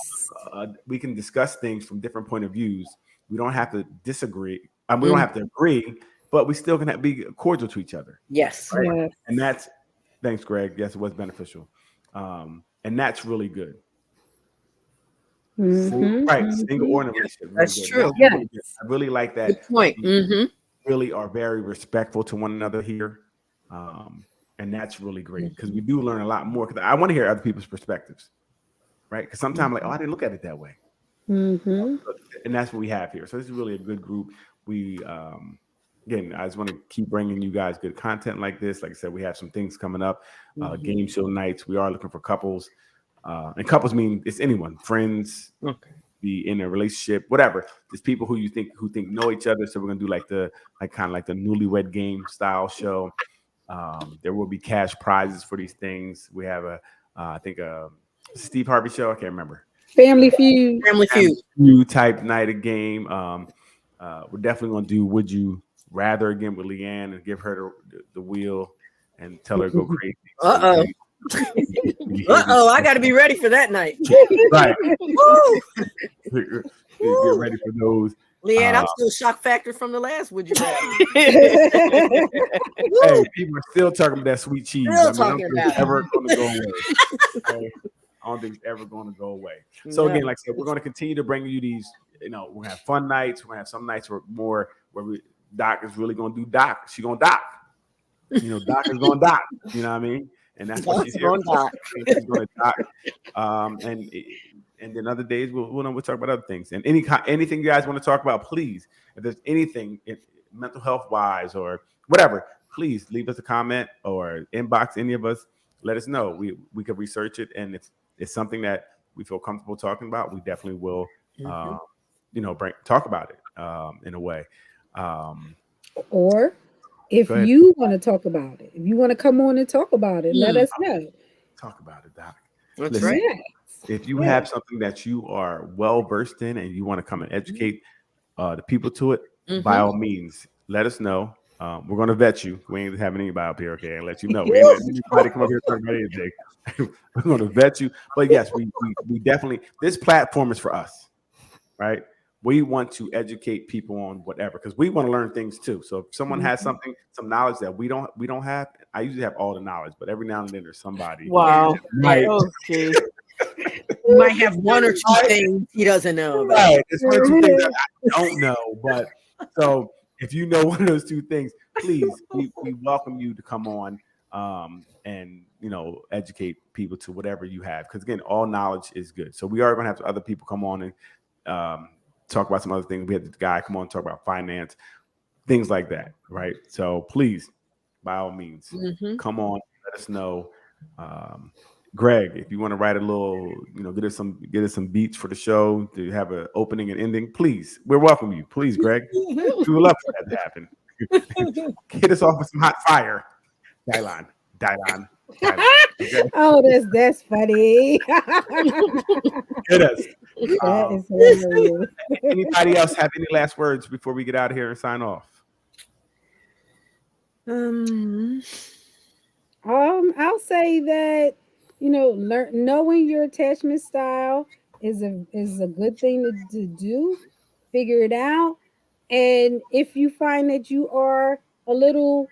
we can discuss things from different point of views. We don't have to disagree. We don't have to agree, but we still can be cordial to each other. Yes. Right? Yes. And that's thanks, Greg. Yes, it was beneficial, and that's really good. Mhm, Right, mhm. single or in a relationship. That's really good. true. That's really Yes. good. I really like that. Good point. We really are very respectful to one another here, and that's really great because we do learn a lot more. Because I want to hear other people's perspectives, right? Because sometimes like, oh, I didn't look at it that way, Mhm. and that's what we have here. So this is really a good group. We again, I just want to keep bringing you guys good content like this. Like I said, we have some things coming up, game show nights. We are looking for couples, and couples mean it's anyone, friends, be in a relationship, whatever. There's people who think know each other. So we're gonna do like the newlywed game style show. There will be cash prizes for these things. We have I think a Steve Harvey show. I can't remember. Family Feud. Family Feud. New type night of game. We're definitely gonna do Would You Rather again with Leanne and give her the wheel and tell her to go crazy. I got to be ready for that night. Right. Woo! Get ready for those. Leanne, I'm still shock factor from the last. Would you rather? Hey, people are still talking about that sweet cheese. Still I talking don't think about it's ever going to go away. Okay? I don't think it's ever going to go away. So again, like I said, we're going to continue to bring you these. We're going to have fun nights. We're going to have some nights where Doc is really going to do Doc. She's going to Doc. Doc is going to Doc. You know what I mean? And that's what she's here. She's going to Doc. And then other days we'll talk about other things. And anything you guys want to talk about, please. If there's anything mental health wise or whatever, please leave us a comment or inbox any of us. Let us know. We could research it, and if it's something that we feel comfortable talking about, we definitely will. Talk about it in a way. Or if you want to talk about it, if you want to come on and talk about it, let us know. Talk about it, Doc. That's right. If you have something that you are well versed in and you want to come and educate the people to it, by all means, let us know. We're going to vet you. We ain't having anybody up here, okay? And let you know. We ain't letting anybody come up here and talk about anything. We're going to vet you. But yes, we definitely, this platform is for us, right? We want to educate people on whatever, because we want to learn things too. So if someone has some knowledge that we don't have, I usually have all the knowledge, but every now and then there's somebody. Wow. Right. Okay. He might have one or two things he doesn't know about. Right. There's one or two things that I don't know. But so if you know one of those two things, please, we welcome you to come on and educate people to whatever you have. Because again, all knowledge is good. So we are going to have other people come on and talk about some other things. We had the guy come on and talk about finance, things like that. Right. So please, by all means, come on, let us know. Greg, if you want to write a little, get us some beats for the show to have an opening and ending, please. We're welcome you. Please, Greg. We would love for that to happen. Hit us off with some hot fire. Dylon. Okay? Oh, that's funny. Hit us. That is hilarious. Anybody else have any last words before we get out of here and sign off? I'll say that knowing your attachment style is a good thing to do. Figure it out, and if you find that you are a little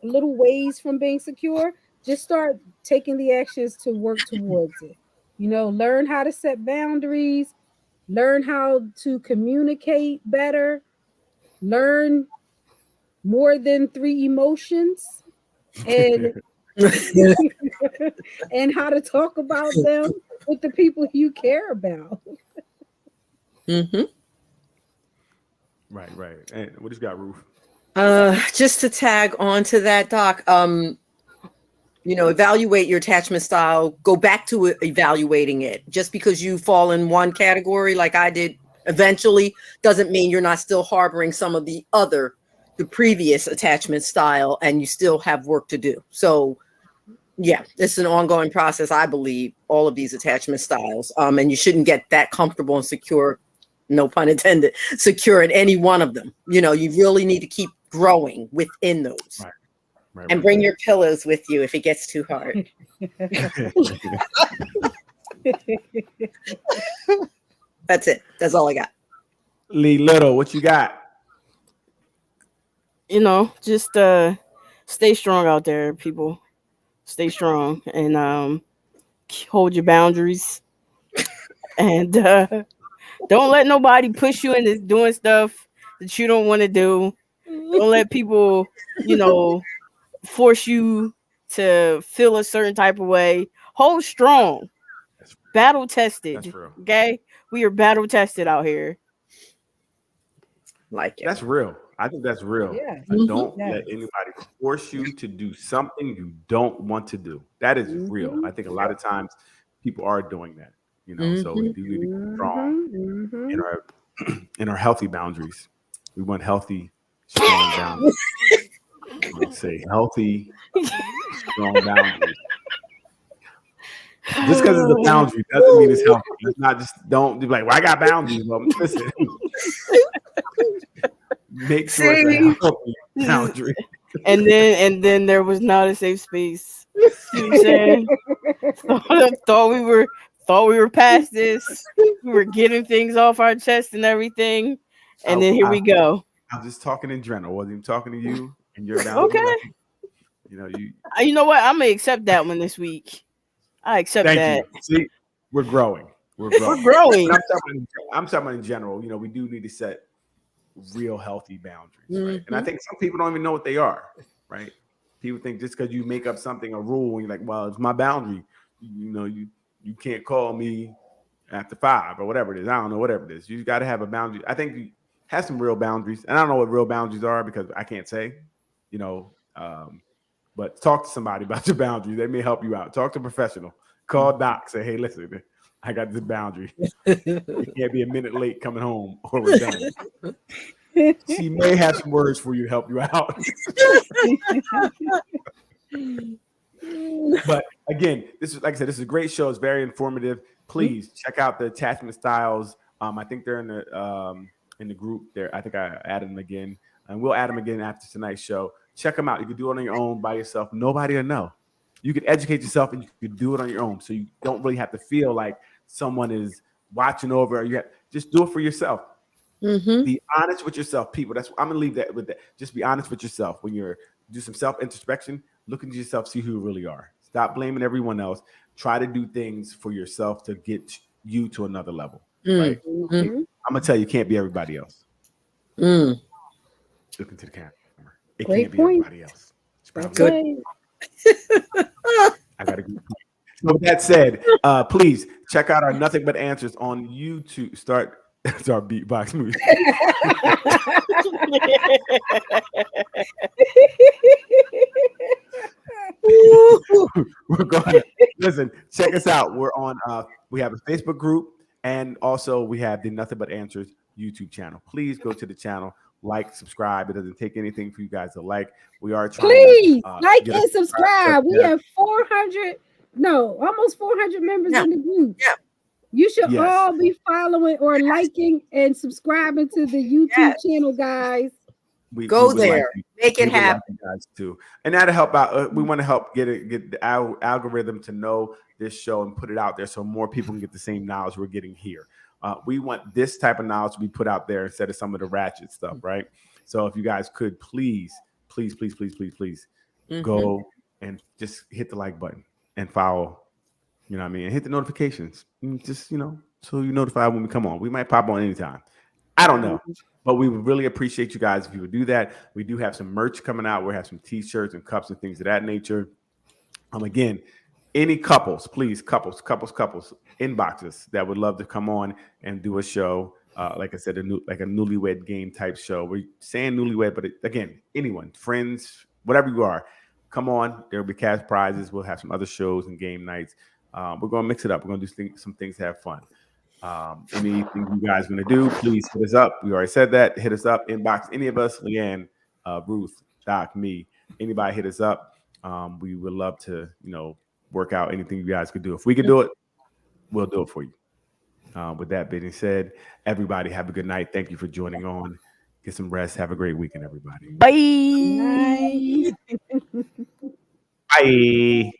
ways from being secure, just start taking the actions to work towards it. Learn how to set boundaries, learn how to communicate better, learn more than 3 emotions, and and how to talk about them with the people you care about. Right. And what has got, Ruth? Just to tag on to that, Doc, evaluate your attachment style. Go back to evaluating it. Just because you fall in one category like I did eventually doesn't mean you're not still harboring some of the previous attachment style, and you still have work to do. So yeah, it's an ongoing process, I believe, all of these attachment styles. And you shouldn't get that comfortable and secure, no pun intended, secure in any one of them. You really need to keep growing within those. Right. And bring your pillows with you if it gets too hard. That's it. That's all I got. Lee Little, what you got? Just stay strong out there, people. Stay strong and hold your boundaries. And don't let nobody push you into doing stuff that you don't want to do. Don't let people, force you to feel a certain type of way. Hold strong. Battle tested. That's real. Okay? We are battle tested out here. Like it. That's real. I think that's real. Yeah. Don't Yes. let anybody force you to do something you don't want to do. That is real. I think a lot of times people are doing that. So we do need to be strong in our healthy boundaries. We want healthy, strong boundaries. Let's say healthy, strong boundaries. Just because it's a boundary doesn't mean it's healthy. It's not don't be like, well, I got boundaries. Well, listen. Make sure it's a healthy boundary. And then there was not a safe space. You know what I'm saying? thought we were past this. We were getting things off our chest and everything. And then here we go. I'm just talking in general. I wasn't even talking to you and your boundary. Okay. You know what? I'm gonna accept that one this week. I accept that. You. See, we're growing. We're growing. But I'm talking about in general. We do need to set real healthy boundaries, right? And I think some people don't even know what they are, right? People think just because you make up something, a rule, and you're like, well, it's my boundary. You can't call me after 5 or whatever it is. I don't know, whatever it is. You got to have a boundary. I think you have some real boundaries, and I don't know what real boundaries are because I can't say, but talk to somebody about your boundaries. They may help you out. Talk to a professional. Call Doc. Say, hey, listen, I got this boundary. You can't be a minute late coming home or we're done. She may have some words for you to help you out. But again, this is, like I said, this is a great show. It's very informative. Please check out the attachment styles. I think they're in the group there. I think I added them again, and we'll add them again after tonight's show. Check them out. You can do it on your own by yourself. Nobody will know. You can educate yourself, and you can do it on your own. So you don't really have to feel like someone is watching over. Just do it for yourself. Be honest with yourself, people. I'm gonna leave that with that. Just be honest with yourself when do some self introspection. Look into yourself, see who you really are. Stop blaming everyone else. Try to do things for yourself to get you to another level. Right? I'm gonna tell you, can't be everybody else. Look into the camera. It can't be everybody else. Good. I gotta go. So with that said, please check out our Nothing But Answers on YouTube. It's our beatbox movie. We're going to listen. Check us out. We're on. We have a Facebook group, and also we have the Nothing But Answers YouTube channel. Please go to the channel, like, subscribe. It doesn't take anything for you guys to like. We are trying. Please like and subscribe. We have almost 400 members in the group. Yeah. You should all be following or liking and subscribing to the YouTube channel, guys. Go there, make it happen, guys, too, and that'll help out. We want to help get the algorithm to know this show and put it out there, so more people can get the same knowledge we're getting here. We want this type of knowledge to be put out there instead of some of the ratchet stuff, right? So if you guys could please go and just hit the like button and follow. You know what I mean? And hit the notifications. Just, so you notify when we come on. We might pop on anytime. I don't know. But we would really appreciate you guys if you would do that. We do have some merch coming out. We have some t-shirts and cups and things of that nature. Again, any couples, please, couples, inboxes that would love to come on and do a show. Like I said, like a newlywed game type show. We're saying newlywed, but again, anyone, friends, whatever you are, come on. There will be cash prizes. We'll have some other shows and game nights. We're going to mix it up. We're going to do some things to have fun. Anything you guys going to do, please hit us up. We already said that. Hit us up, inbox any of us, Leanne, Ruth, Doc, me. Anybody hit us up. We would love to, work out anything you guys could do. If we could do it, we'll do it for you. With that being said, everybody have a good night. Thank you for joining on. Get some rest. Have a great weekend, everybody. Bye. Bye.